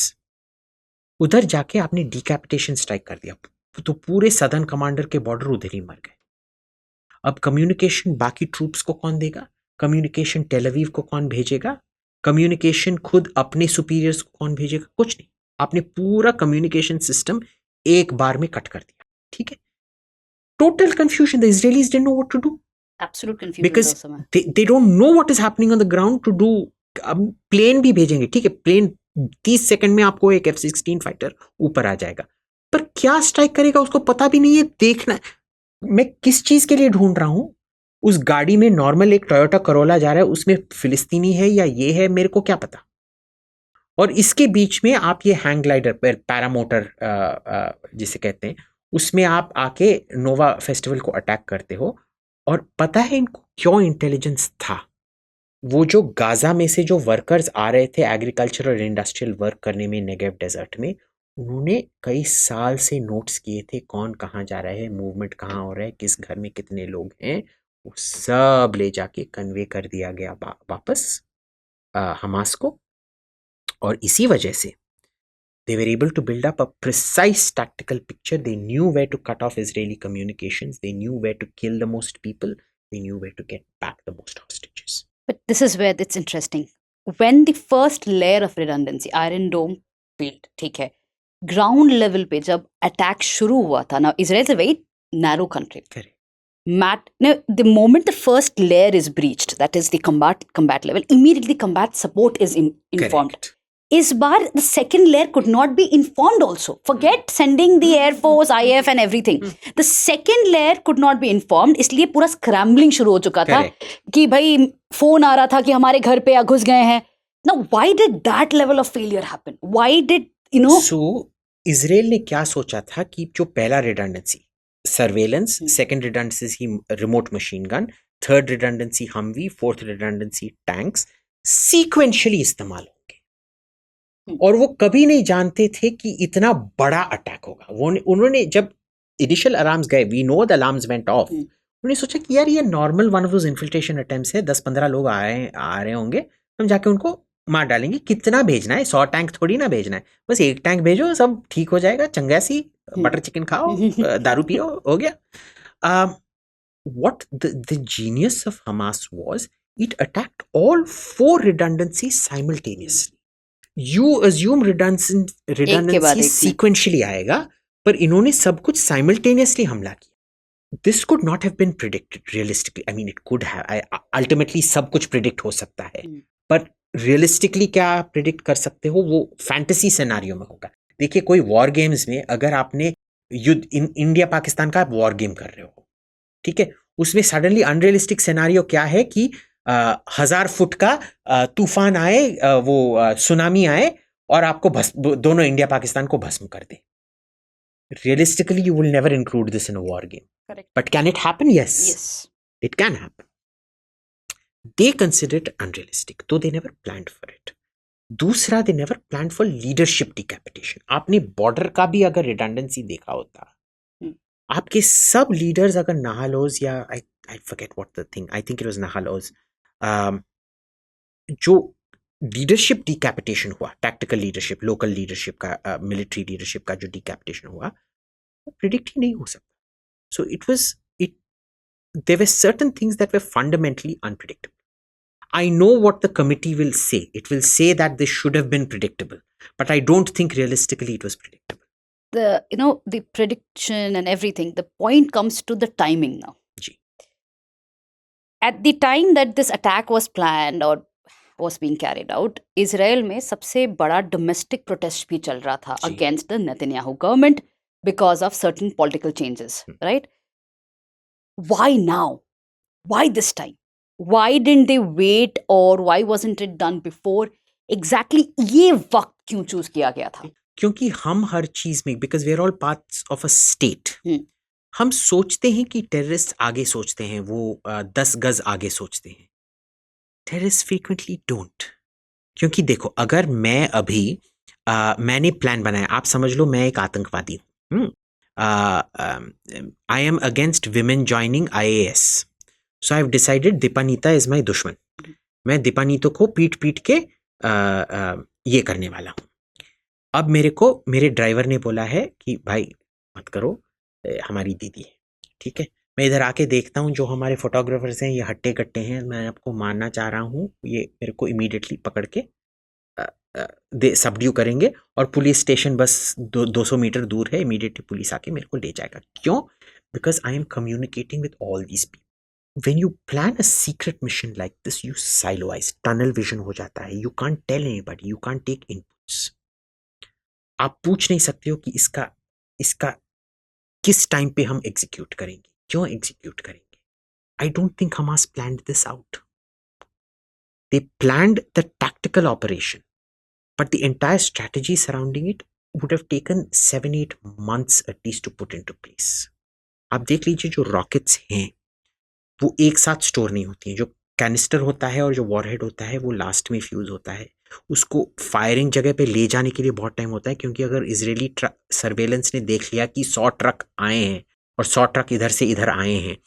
B: उधर जाके आपने डिकैपिटेशन स्ट्राइक कर दिया, तो पूरे सदर्न कमांडर के बॉर्डर उधर ही मर गए. अब कम्युनिकेशन बाकी ट्रूप्स को कौन देगा? कम्युनिकेशन टेल अवीव को कौन भेजेगा? कम्युनिकेशन खुद अपने सुपीरियर्स को कौन भेजेगा? कुछ नहीं. आपने पूरा कम्युनिकेशन सिस्टम एक बार में कट कर दिया. ठीक है. Total confusion. The Israelis didn't know what to do.
C: Absolute confusion.
B: Because they don't know what is happening on the ground to do. अब प्लेन भी भेजेंगे, ठीक है, प्लेन 30 सेकंड में आपको एक F-16 फाइटर ऊपर आ जाएगा, पर क्या स्ट्राइक करेगा उसको पता भी नहीं है. देखना मैं किस चीज के लिए ढूंढ रहा हूं, उस गाड़ी में नॉर्मल एक टोयोटा करोला जा रहा है, उसमें फिलिस्तीनी है या ये है, मेरे को क्या पता। और इसके बीच में आप ये हैंग ग्लाइडर पैरामोटर जिसे कहते हैं, उसमें आप आके नोवा फेस्टिवल को अटैक करते हो। और पता है इनको क्यों इंटेलिजेंस था? वो जो गाजा में से जो वर्कर्स आ रहे थे एग्रीकल्चर और इंडस्ट्रियल वर्क करने में नेगेव डेजर्ट में, उन्होंने कई साल से नोट्स किए थे कौन कहाँ जा रहा है, मूवमेंट कहाँ हो रहा है, किस घर में कितने लोग हैं। वो सब ले जाके कन्वे कर दिया गया वापस हमास को। और इसी वजह से they were able to build up a precise tactical picture. They knew where to cut off Israeli communications. They knew where to kill the most people. They knew where to get back the most hostages.
C: But this is where it's interesting. When the first layer of redundancy, Iron Dome field, ठीक है, ground level पे जब attack शुरू हुआ था, now Israel is a very narrow country.
B: Correct.
C: Now, the moment the first layer is breached, that is the combat level, immediately combat support is informed.
B: Correct.
C: इस बार the second layer could not be informed also. Forget sending the Air Force, IF and everything. The second layer could not be informed. इसलिए पूरा scrambling शुरू हो चुका था कि भाई phone आ रहा था कि हमारे घर पे घुस गए हैं. Now, why did that level of failure happen? Why did, you know?
B: So, Israel ने क्या सोचा था कि जो पहला redundancy surveillance, second redundancy remote machine gun, third redundancy Humvee, fourth redundancy tanks sequentially इस्तेमाल होंगे। और वो कभी नहीं जानते थे कि इतना बड़ा अटैक होगा। वो उन्होंने जब इनिशियल अलार्म्स गए, we know the alarms went off, उन्होंने सोचा कि यार ये normal one of those infiltration attempts है, 10-15 लोग आ रहे होंगे, हम जाके उनको मार डालेंगे। कितना भेजना है, 100 टैंक थोड़ी ना भेजना है, बस एक टैंक भेजो, सब ठीक हो जाएगा, चंगा सी बटर चिकन खाओ, दारू पियो, हो गया। What the genius of Hamas was, it attacked all 4 redundancies simultaneously. You assume redundancy sequentially आएगा, पर इन्होंने सब कुछ simultaneously हमला किया। This could not have been predicted realistically. I mean, it could have. Ultimately, सब कुछ predict हो सकता है, पर realistically क्या predict कर सकते हो, वो fantasy scenario में होगा। देखिए, कोई war games में अगर आपने युद्ध इंडिया पाकिस्तान का आप war game कर रहे हो, ठीक है, उसमें सडनली अनरियलिस्टिक सिनेरियो क्या है कि 1000 फुट का तूफान आए, वो सुनामी आए और आपको दोनों इंडिया पाकिस्तान को भस्म कर दे। Realistically you will never include this in a war game, but can it happen? Yes, it can happen. They consider it unrealistic, तो they never planned for it. दूसरा, they never planned for leadership decapitation. आपने border का भी अगर redundancy देखा होता, आपके सब लीडर्स अगर नाहलोज या I forget what the thing, I think it was Nahal Oz, जो लीडरशिप डिकैपिटेशन हुआ, टैक्टिकल लीडरशिप, लोकल लीडरशिप का, मिलिट्री लीडरशिप का जो डिकैपिटेशन हुआ, वो प्रिडिक्ट ही नहीं हो सकता। So it was there were certain things that were fundamentally unpredictable. I know what the committee will say. It will say that this should have been predictable, but I don't think realistically it was predictable.
C: The prediction and everything, the point comes to the timing now.
B: Ji.
C: At the time that this attack was planned or was being carried out, Israel में सबसे बड़ा domestic protest भी चल रहा था against the Netanyahu government because of certain political changes, right? Why now? Why this time? Why didn't they wait, or why wasn't it done before? Exactly ये वक्त क्यों चूज किया गया था?
B: क्योंकि हम हर चीज में, because we are all parts of a state, हम सोचते हैं कि टेररिस्ट आगे सोचते हैं, वो 10 गज आगे सोचते हैं। Terrorist frequently don't. क्योंकि देखो, अगर मैं अभी मैंने प्लान बनाया, आप समझ लो मैं एक आतंकवादी हूँ, I am against women joining IAS, so I have decided Dipanita is my दुश्मन, मैं दीपानीतो को पीट के ये करने वाला हूँ। अब मेरे ड्राइवर ने बोला है कि भाई मत करो, हमारी दीदी है, ठीक है, मैं इधर आके देखता हूँ जो हमारे फोटोग्राफर्स हैं ये हट्टे कट्टे हैं, मैं आपको मारना चाह रहा हूँ, ये मेरे को इमीडिएटली पकड़ के सबड्यू करेंगे, और पुलिस स्टेशन बस 200 मीटर दूर है, इमीडिएटली पुलिस आके मेरे को ले जाएगा। क्यों? Because I am communicating with all these people. When you plan a secret mission like this, you siloize, tunnel vision हो जाता है, you can't tell anybody, you can't take inputs. आप पूछ नहीं सकते हो कि इसका किस टाइम पे हम एग्जीक्यूट करेंगे, क्यों एग्जीक्यूट करेंगे। I don't think Hamas planned this out. They planned the tactical operation, but the entire strategy surrounding it would have taken 7-8 months at least to put into place. आप देख लीजिए जो rockets हैं वो एक साथ स्टोर नहीं होती हैं. जो कैनिस्टर होता है और जो वॉरहेड होता है वो लास्ट में फ्यूज होता है. उसको फायरिंग जगह पे ले जाने के लिए बहुत टाइम होता है, क्योंकि अगर इजरायली सर्वेलेंस ने देख लिया कि 100 ट्रक आए हैं और 100 ट्रक इधर से इधर आए हैं,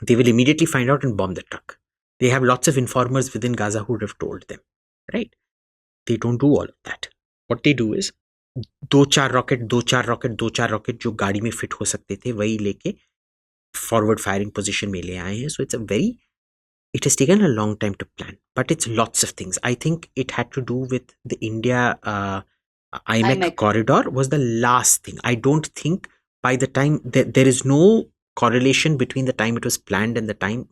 B: they will immediately find out and bomb the truck. They have lots of informers within Gaza who would have told them, right? They don't do all of that. What they do is 2-4 rocket जो गाड़ी में fit हो सकते थे वही लेके forward firing position में ले आए हैं. सो it has taken a long time to plan, but it's lots of things. I think it had to do with the India IMEC corridor was the last thing. I don't think by the time there is no correlation between the time it was planned and the time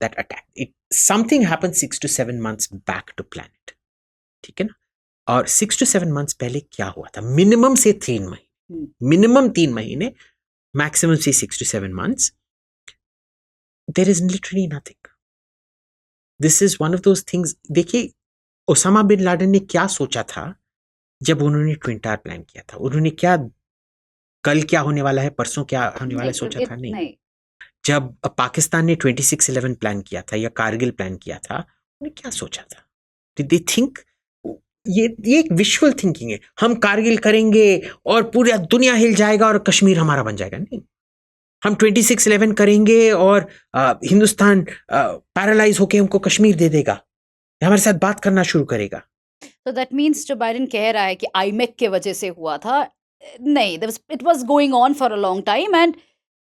B: that attack. Something happened 6 to 7 months back to plan it. ठीक है ना? और 6 to 7 months पहले क्या हुआ था? Minimum से 3 महीने, मिनिमम 3 महीने, मैक्सिमम से 6 to 7 months. There is literally nothing. This is one of those things. देखिए ओसामा बिन लादेन ने क्या सोचा था जब उन्होंने ट्विन टावर प्लान किया था. उन्होंने क्या कल क्या होने वाला है, परसों क्या होने वाला है सोचा था? नहीं. जब पाकिस्तान ने 26/11 प्लान किया था या कारगिल प्लान किया था, उन्होंने क्या सोचा था? Did they think ये एक विजुअल थिंकिंग है, हम कारगिल करेंगे और पूरा दुनिया हिल जाएगा और कश्मीर हमारा बन जाएगा? नहीं. हम 26/11 करेंगे और हिंदुस्तान पैरालाइज होके हमको कश्मीर दे देगा, हमारे साथ बात करना शुरू करेगा.
C: तो दैट मीन्स जो बाइडेन कह रहा है कि आईमेक के वजह से हुआ था, नहीं, it was going on for a long time and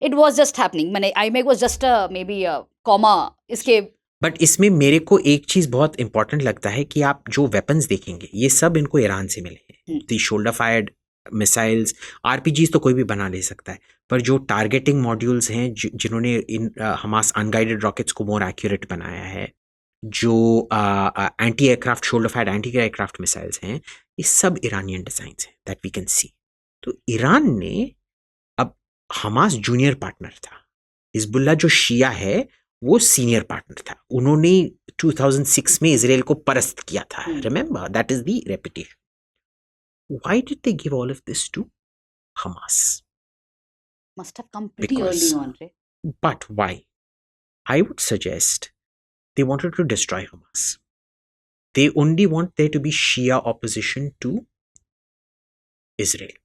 C: it was just happening. मैंने I make was just maybe coma इसके.
B: बट इसमें मेरे को एक चीज बहुत इंपॉर्टेंट लगता है कि आप जो वेपन्स देखेंगे ये सब इनको ईरान से मिले हैं. दी शोल्डर फायर्ड मिसाइल्स, आरपीजीज तो कोई भी बना ले सकता है, पर जो टारगेटिंग मॉड्यूल्स हैं जिन्होंने इन हमास अनगाइडेड रॉकेट्स को मोर एक्यूरेट बनाया है, जो anti aircraft shoulder fired anti aircraft missiles हैं, ये सब ईरानियन डिजाइंस हैं दैट वी कैन सी. तो ईरान ने, अब हमास जूनियर पार्टनर था, हिजबुल्लाह जो शिया है वो सीनियर पार्टनर था. उन्होंने 2006 में इजराइल को परस्त किया था. Remember, that is the reputation. Why did they give all of this to Hamas?
C: Must have come pretty early on, right?
B: But why? I would suggest they wanted to destroy Hamas. They only want there to be Shia opposition to Israel.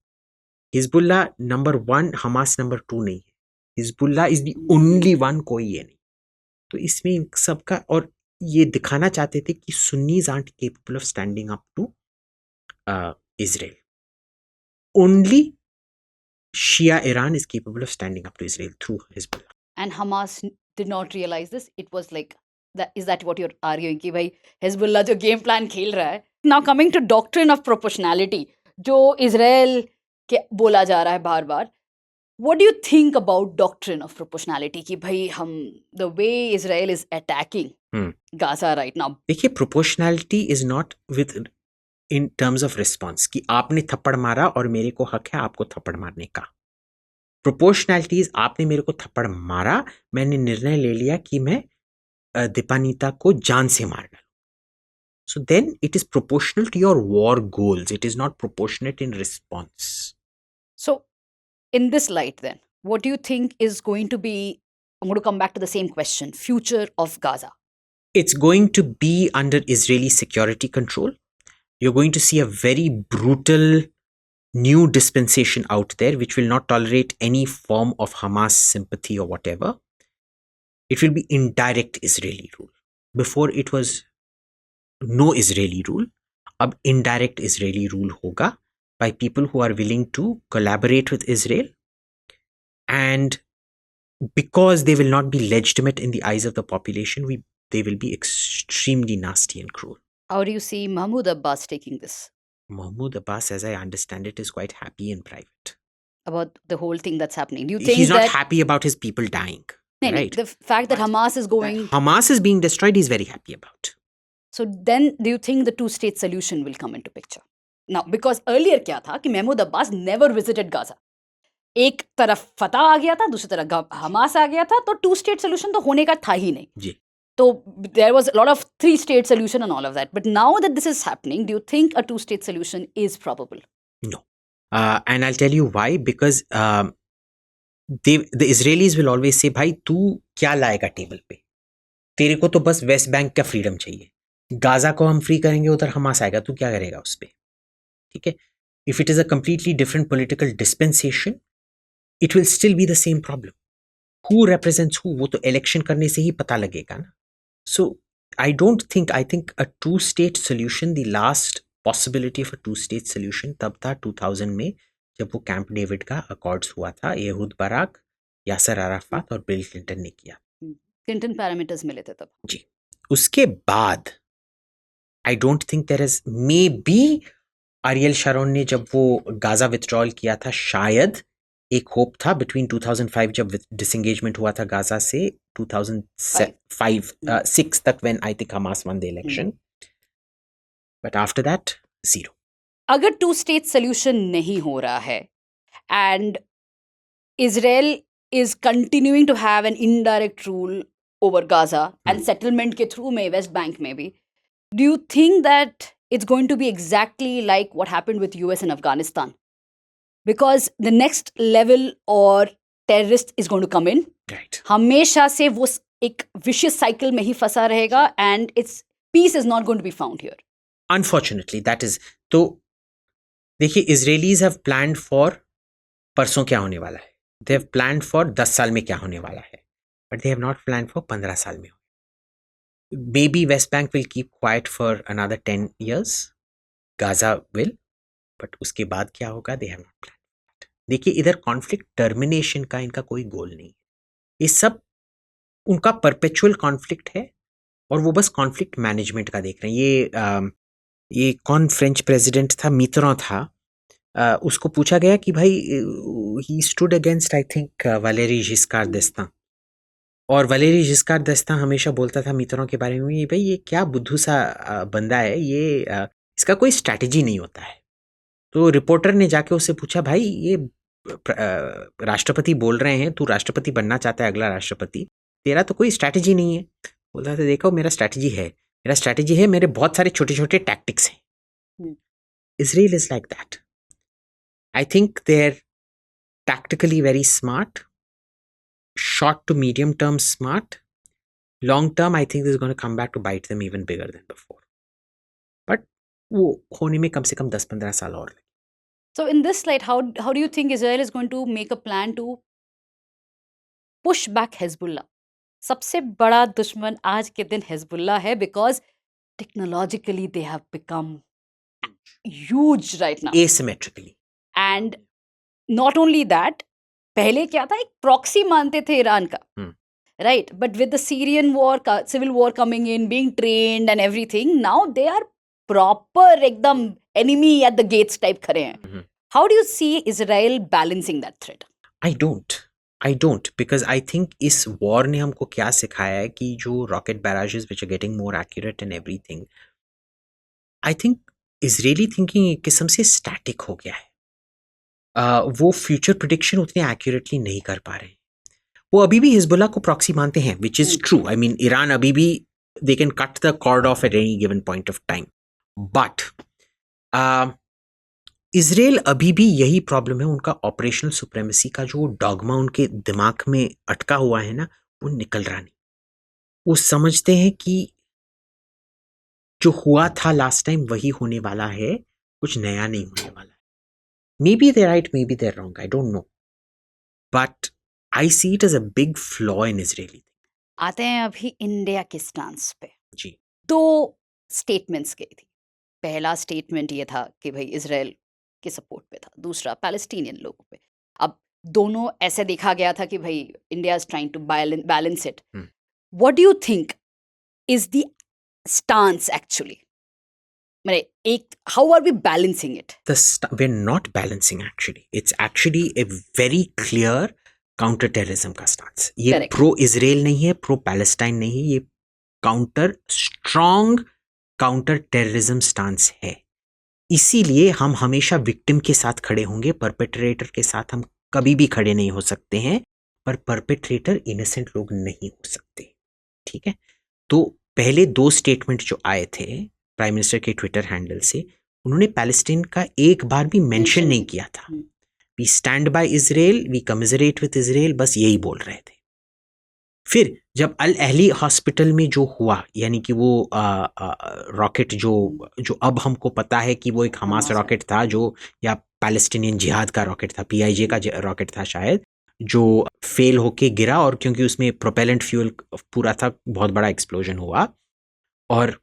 B: Hezbollah number 1, Hamas number 2 नहीं है. Hezbollah is the only one, कोई ये नहीं. तो इसमें सबका, और ये दिखाना चाहते थे कि सुन्नीज aren't capable of standing up to Israel. Only Shia Iran is capable of standing up to Israel through Hezbollah.
C: And Hamas did not realize this. It was like, is that what you're arguing? कि भाई Hezbollah जो game plan खेल रहा है. Now coming to doctrine of proportionality, जो Israel के बोला जा रहा है बार बार. What do you think about doctrine of proportionality? कि भाई हम, the way Israel is attacking Gaza right now.
B: देखिए, proportionality is not with in terms of response कि आपने थप्पड़ मारा और मेरे को हक है आपको थप्पड़ मारने का. Proportionality is आपने मेरे को थप्पड़ मारा, मैंने निर्णय ले लिया कि मैं दीपानीता को जान से मार डालूं. So then it is proportional to your war goals. It is not proportionate in response.
C: So in this light then, what do you think is going to be, I'm going to come back to the same question, future of Gaza?
B: It's going to be under Israeli security control. You're going to see a very brutal new dispensation out there which will not tolerate any form of Hamas sympathy or whatever. It will be indirect Israeli rule. Before it was no Israeli rule. Ab indirect Israeli rule hoga by people who are willing to collaborate with Israel, and because they will not be legitimate in the eyes of the population, they will be extremely nasty and cruel.
C: How do you see Mahmoud Abbas taking this?
B: Mahmoud Abbas, as I understand it, is quite happy in private.
C: About the whole thing that's happening. Do you think
B: he's not happy about his people dying?
C: No, right? The fact that Hamas is going...
B: Hamas is being destroyed, he's very happy about.
C: So then, do you think the two-state solution will come into picture? Now, because earlier kya tha, ki Mahmoud Abbas never visited Gaza. एक तरफ फतह आ गया था, दूसरी तरफ Hamas आ गया था, तो 2 स्टेट सोल्यूशन तो होने का था ही नहीं
B: जी।
C: तो there was a lot of 3 state solution and all of that, but now that this is happening, do you think a 2 state solution is probable?
B: No. And I'll tell you why. Because the Israelis will always say, भाई तू क्या लाएगा table पे? तेरे को तो बस West Bank का फ्रीडम चाहिए, गाजा को हम फ्री करेंगे, उधर हमास आएगा, तू क्या करेगा उस पर? ठीक है, if it is a completely different political dispensation, it will still be the same problem. Who represents who, वो तो इलेक्शन करने से ही पता लगेगा ना. So I don't think, I think a 2 state solution, the last possibility of a 2 state solution तब था 2000 में, जब वो कैंप डेविड का अकॉर्ड्स हुआ था, यहूद बराक, यासर अराफात और बिल क्लिंटन ने किया.
C: क्लिंटन पैरामीटर्स मिले थे तब.
B: जी. उसके बाद I don't think there is, maybe Ariel Sharon ने जब वो गाजा विथड्रॉल किया था, शायद एक होप था बिटवीन 2005 जब डिसएंगेजमेंट हुआ था गाजा से 2005-6 तक, when I think Hamas one the election, but after that zero.
C: अगर 2 स्टेट सोल्यूशन नहीं हो रहा है and Israel is continuing to have an indirect rule over Gaza and settlement के through में West Bank में भी, do you think that it's going to be exactly like what happened with US and Afghanistan? Because the next level or terrorist is going to come in.
B: Right.
C: हमेशा से वो एक vicious cycle में ही फंसा रहेगा and its peace is not going to be found here.
B: Unfortunately, that is. तो देखिए, Israelis have planned for परसों क्या होने वाला है. They have planned for 10 साल में क्या होने वाला है, but they have not planned for 15 साल में. Maybe West Bank will keep quiet for another 10 years. Gaza will, but उसके बाद क्या होगा, they have not planned. देखिए, इधर कॉन्फ्लिक्ट टर्मिनेशन का इनका कोई गोल नहीं है. ये सब उनका परपेचुअल कॉन्फ्लिक्ट है और वो बस कॉन्फ्लिक्ट मैनेजमेंट का देख रहे हैं. ये कौन फ्रेंच प्रेसिडेंट था, मित्रों था, उसको पूछा गया कि भाई he stood against I think Valery Giscard d'Estaing, और वैलेरी जिस्कार दस्ता हमेशा बोलता था मित्रों के बारे में, भाई ये क्या बुद्धू सा बंदा है, ये इसका कोई स्ट्रैटेजी नहीं होता है. तो रिपोर्टर ने जाके उससे पूछा, भाई ये राष्ट्रपति बोल रहे हैं, तू राष्ट्रपति बनना चाहता है, अगला राष्ट्रपति, तेरा तो कोई स्ट्रैटेजी नहीं है. बोलता था, देखो मेरा स्ट्रैटेजी है, मेरे बहुत सारे छोटे छोटे टैक्टिक्स हैं. Israel is like that. I think they're tactically very smart, short to medium term smart. Long term, I think this is going to come back to bite them even bigger than before. But वो होने में कम से कम 10-15 साल और लगे.
C: So in this light, how do you think Israel is going to make a plan to push back Hezbollah? सबसे बड़ा दुश्मन आज के दिन Hezbollah है, because technologically they have become huge right now.
B: Asymmetrically.
C: And not only that, पहले क्या था, एक प्रॉक्सी मानते थे ईरान का, right? But with the Syrian war, civil war coming in, being trained and everything, now they are proper एकदम enemy at the gates type खड़े हैं. How do you see Israel balancing that threat?
B: I don't, because I think इस war ने हमको क्या सिखाया है कि जो rocket barrages which are getting more accurate and everything, I think Israeli thinking एक किस्म से static हो गया है. वो फ्यूचर प्रिडिक्शन उतने एक्यूरेटली नहीं कर पा रहे. वो अभी भी हिजबुल्लाह को प्रॉक्सी मानते हैं, which is true. I mean, Iran अभी भी they can cut the cord of at any given point of time. But Israel अभी भी यही प्रॉब्लम है, उनका ऑपरेशनल सुप्रेमेसी का जो डॉगमा उनके दिमाग में अटका हुआ है ना, वो निकल रहा नहीं. वो समझते हैं कि जो हुआ था लास्ट टाइम वही होने वाला है, कुछ नया नहीं होने वाला है. Maybe they're right, maybe they're wrong. I don't know. But I see it as a big flaw in Israeli.
C: आते हैं अभी इंडिया के स्टांस पे.
B: जी.
C: 2 स्टेटमेंट्स गई थी. पहला स्टेटमेंट ये था कि भाई इजराइल के सपोर्ट पे था, दूसरा पैलेस्टीनियन लोगों पे. अब दोनों ऐसे देखा गया था कि भाई India is trying to balance it. What do you think is the stance actually? How are we balancing it?
B: We're not balancing actually. It's actually a very clear counter-terrorism का stance. ये pro-Israel नहीं है, pro-Palestine नहीं है, ये strong counter-terrorism stance है. इसीलिए हम हमेशा विक्टिम के साथ खड़े होंगे, परपेट्रेटर के साथ हम कभी भी खड़े नहीं हो सकते हैं, पर परपेट्रेटर इनोसेंट लोग नहीं हो सकते, ठीक है। तो पहले 2 स्टेटमेंट जो आए थे प्राइम मिनिस्टर के ट्विटर हैंडल से, उन्होंने पैलेस्टीन का एक बार भी मेंशन नहीं किया था। We stand by Israel, we commiserate with Israel, बस यही बोल रहे थे। फिर जब अल अहली हॉस्पिटल में जो हुआ, यानी कि वो रॉकेट जो अब हमको पता है कि वो एक हमास रॉकेट था, जो या पैलेस्टीनियन जिहाद का रॉकेट था, PIJ का रॉकेट था शायद, जो फेल होके गिरा, और क्योंकि उसमें प्रोपेलेंट फ्यूल पूरा था, बहुत बड़ा एक्सप्लोजन हुआ और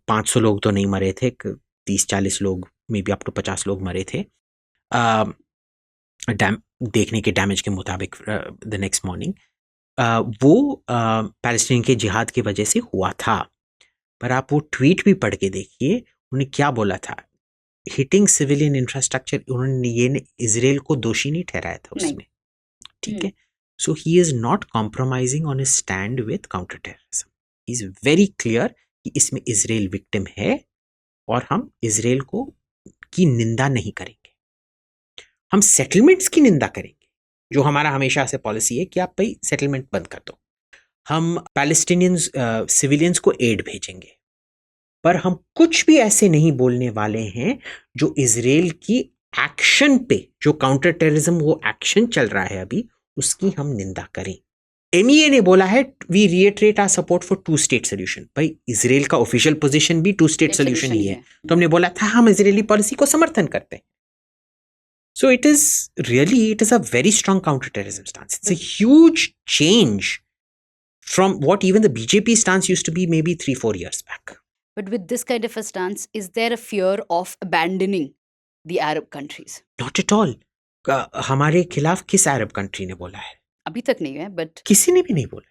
B: 500 लोग तो नहीं मरे थे, 30-40 लोग, मे बी अप टू 50 लोग मरे थे देखने के डैमेज के मुताबिक द नेक्स्ट मॉर्निंग। वो पैलेस्टीन के जिहाद की वजह से हुआ था। पर आप वो ट्वीट भी पढ़ के देखिए, उन्होंने क्या बोला था, हिटिंग सिविलियन इंफ्रास्ट्रक्चर, उन्होंने ये इजराइल को दोषी नहीं ठहराया था उसमें, ठीक है। So he is not compromising on his stand with counter terrorism, he is very clear कि इसमें इजराइल विक्टिम है और हम इजराइल को की निंदा नहीं करेंगे, हम सेटलमेंट्स की निंदा करेंगे, जो हमारा हमेशा से पॉलिसी है कि आप भाई सेटलमेंट बंद कर दो। हम पैलेस्टीनियंस सिविलियंस को एड भेजेंगे, पर हम कुछ भी ऐसे नहीं बोलने वाले हैं जो इजराइल की एक्शन पे, जो काउंटर टेररिज्म वो एक्शन चल रहा है अभी, उसकी हम निंदा करें। MEA ने बोला है we reiterate our support for 2 state solution. भाई इजराइल का ऑफिशियल पोजीशन भी 2 स्टेट सोल्यूशन ही है, तो हमने बोला था हम इजरायली पॉलिसी को समर्थन करते हैं। So it is a very strong counterterrorism stance. It's a huge change from what even the BJP stance used to be maybe 3-4 years back.
C: But with this kind of a stance, is there a fear of abandoning the Arab countries?
B: Not at all. हमारे खिलाफ किस Arab country ने बोला है?
C: अभी तक नहीं है, but
B: किसी ने भी नहीं बोला।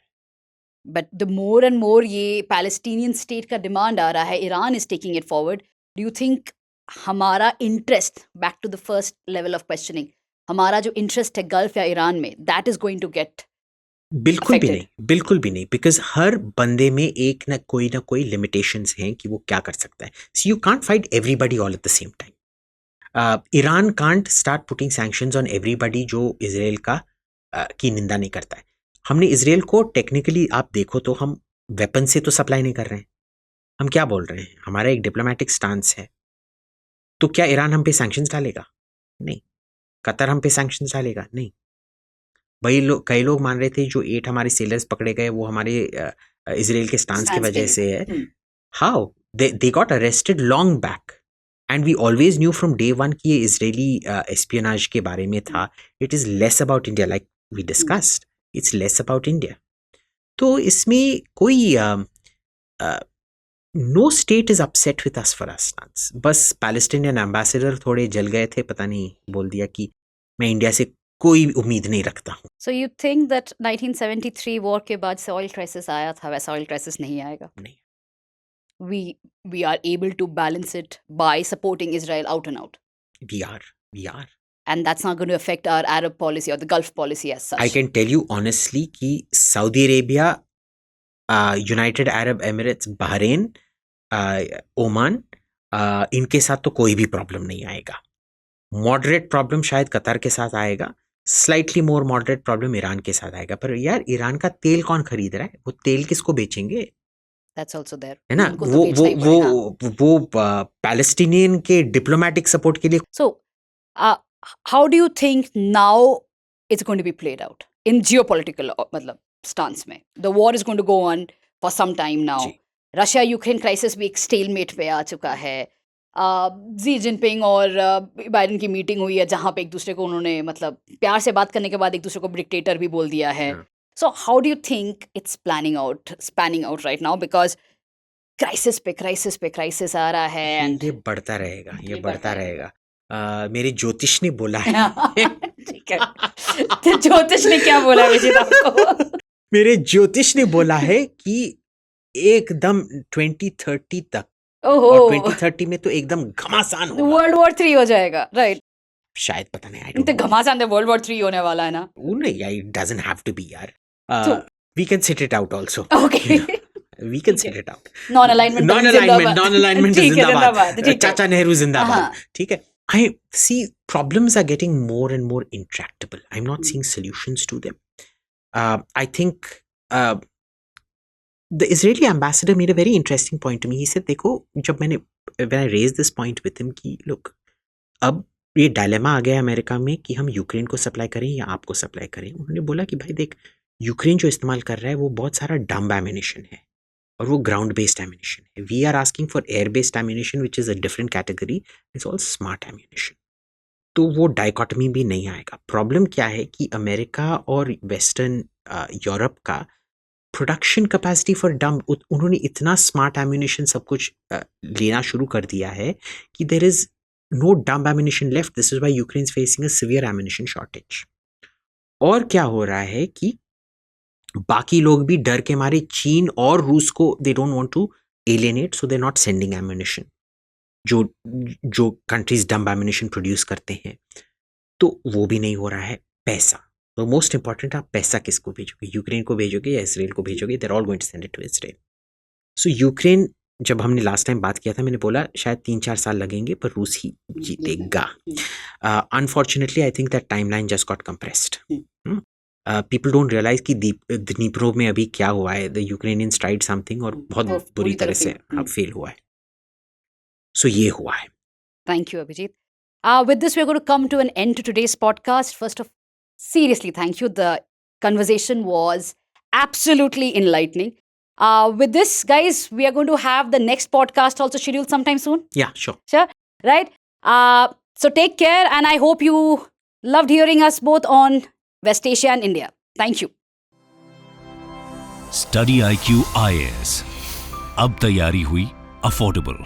C: But the more and more ये Palestinian state का demand आ रहा है, Iran is taking it forward. Do you think हमारा interest, back to the first level of questioning, हमारा जो इंटरेस्ट है गल्फ या ईरान में, that is going to get?
B: बिल्कुल भी नहीं, बिल्कुल भी नहीं, बिकॉज हर बंदे में एक ना कोई लिमिटेशंस हैं कि वो क्या कर सकता है। So you can't fight everybody all at the same time. Iran can't start putting sanctions on everybody जो इजराइल का की निंदा नहीं करता है। हमने इजराइल को टेक्निकली आप देखो तो हम वेपन से तो सप्लाई नहीं कर रहे हैं, हम क्या बोल रहे हैं, हमारा एक डिप्लोमेटिक स्टांस है। तो क्या ईरान हम पे सैंक्शंस डालेगा? नहीं। कतर हम पे सैंक्शंस डालेगा? नहीं। वही कई लोग मान रहे थे जो 8 हमारे सेलर्स पकड़े गए वो हमारे इजराइल के स्टांस की वजह से है। How they got arrested long back and we always knew from day 1 कि ये इजरायली एस्पियोनाज के बारे में था। It is less about India, like we discussed, it's less about India. तो इसमें कोई no state is upset with us for our stance. बस पैलेस्टीनियन एम्बेसडर थोड़े जल गए थे, पता नहीं, बोल दिया कि मैं इंडिया से कोई उम्मीद नहीं रखता हूँ।
C: So you think that 1973 war के बाद से ऑयल क्राइसिस आया था, वैसा ऑयल क्राइसिस नहीं आएगा?
B: नहीं।
C: we are able to balance it by supporting Israel out and out.
B: We are.
C: And that's not going to affect our Arab policy or the Gulf policy as such.
B: I can tell you honestly कि Saudi Arabia, United Arab Emirates, Bahrain, Oman, इनके साथ तो कोई भी problem नहीं आएगा। Moderate problem शायद Qatar के साथ आएगा, slightly more moderate problem Iran के साथ आएगा। पर यार ईरान का तेल कौन खरीद रहा है? वो तेल किसको बेचेंगे?
C: That's also there.
B: है ना, वो पैलेस्टीनियन के डिप्लोमेटिक सपोर्ट के लिए।
C: So how do you think now it's going to be played out in geopolitical मतलब stance में? The war is going to go on for some time now. Russia Ukraine crisis भी एक stalemate पे आ चुका है। Xi Jinping और Biden की meeting हुई है जहाँ पे एक दूसरे को उन्होंने मतलब प्यार से बात करने के बाद एक दूसरे को डिक्टेटर भी बोल दिया है। So how do you think it's spanning out right now? Because crisis पे क्राइसिस आ रहा है।
B: ये बढ़ता रहेगा। मेरे ज्योतिष ने बोला है।
C: ठीक है, तो ज्योतिष ने क्या बोला विजित आपको?
B: मेरे ज्योतिष ने बोला है कि एकदम 2030 तक, और 2030 में तो एकदम घमासान होगा,
C: वर्ल्ड वॉर 3 हो जाएगा, राइट?
B: शायद, पता नहीं।
C: तो घमासान तो वर्ल्ड वॉर 3 होने वाला है ना?
B: वो नहीं, it doesn't have to be यार। We can sit it out also.
C: Okay,
B: we can sit it out.
C: Non alignment
B: जिंदाबाद। चाचा नेहरू जिंदाबाद। ठीक है, I see problems are getting more and more intractable. I'm not seeing solutions to them. I think the Israeli ambassador made a very interesting point to me. He said, देखो when I raised this point with him कि look, अब ये dilemma आ गया America में कि हम Ukraine को supply करें या आपको सप्लाई करें. उन्होंने बोला कि भाई देख, यूक्रेन जो इस्तेमाल कर रहा है वो बहुत सारा डम्ब एमिनेशन है और वो ग्राउंड बेस्ड एमिनेशन है. We are asking for air based ammunition which is a different category. It's all smart ammunition. तो वो डाइकोटमी भी नहीं आएगा. प्रॉब्लम क्या है कि अमेरिका और वेस्टर्न यूरोप का प्रोडक्शन कैपेसिटी फॉर डम्ब, उन्होंने इतना स्मार्ट एम्यूनेशन सब कुछ लेना शुरू कर दिया है कि there is no dumb ammunition left. This is why Ukraine is facing a severe ammunition shortage. और क्या हो रहा है कि बाकी लोग भी डर के मारे चीन और रूस को they don't want to alienate, so they not sending ammunition. जो कंट्रीज डम्ब एम्यूनेशन प्रोड्यूस करते हैं, तो वो भी नहीं हो रहा है. पैसा, तो मोस्ट इंपॉर्टेंट, आप पैसा किसको भेजोगे? यूक्रेन को भेजोगे या इसराइल को भेजोगे? They are all going to send it to Israel. So Ukraine, जब हमने लास्ट टाइम बात किया था, मैंने बोला शायद 3-4 साल लगेंगे पर रूस ही जीतेगा. Unfortunately I think that timeline just got compressed. People don't realize कि दनीप्रो में अभी क्या हुआ है. द यूक्रेनियंस ट्राइड समथिंग और बहुत बुरी तरह से फेल हुआ है. सो ये हुआ है.
C: Thank you, Abhijit. With this, we're going to come to an end to today's podcast. First of seriously, thank you. The conversation was absolutely enlightening. With this, guys, we are going to have the next podcast also scheduled sometime soon.
B: Yeah, sure.
C: Sure, right? So take care, and I hope you loved hearing us both on West Asia and India. Thank you.
A: Study IQ IAS. अब तैयारी हुई affordable.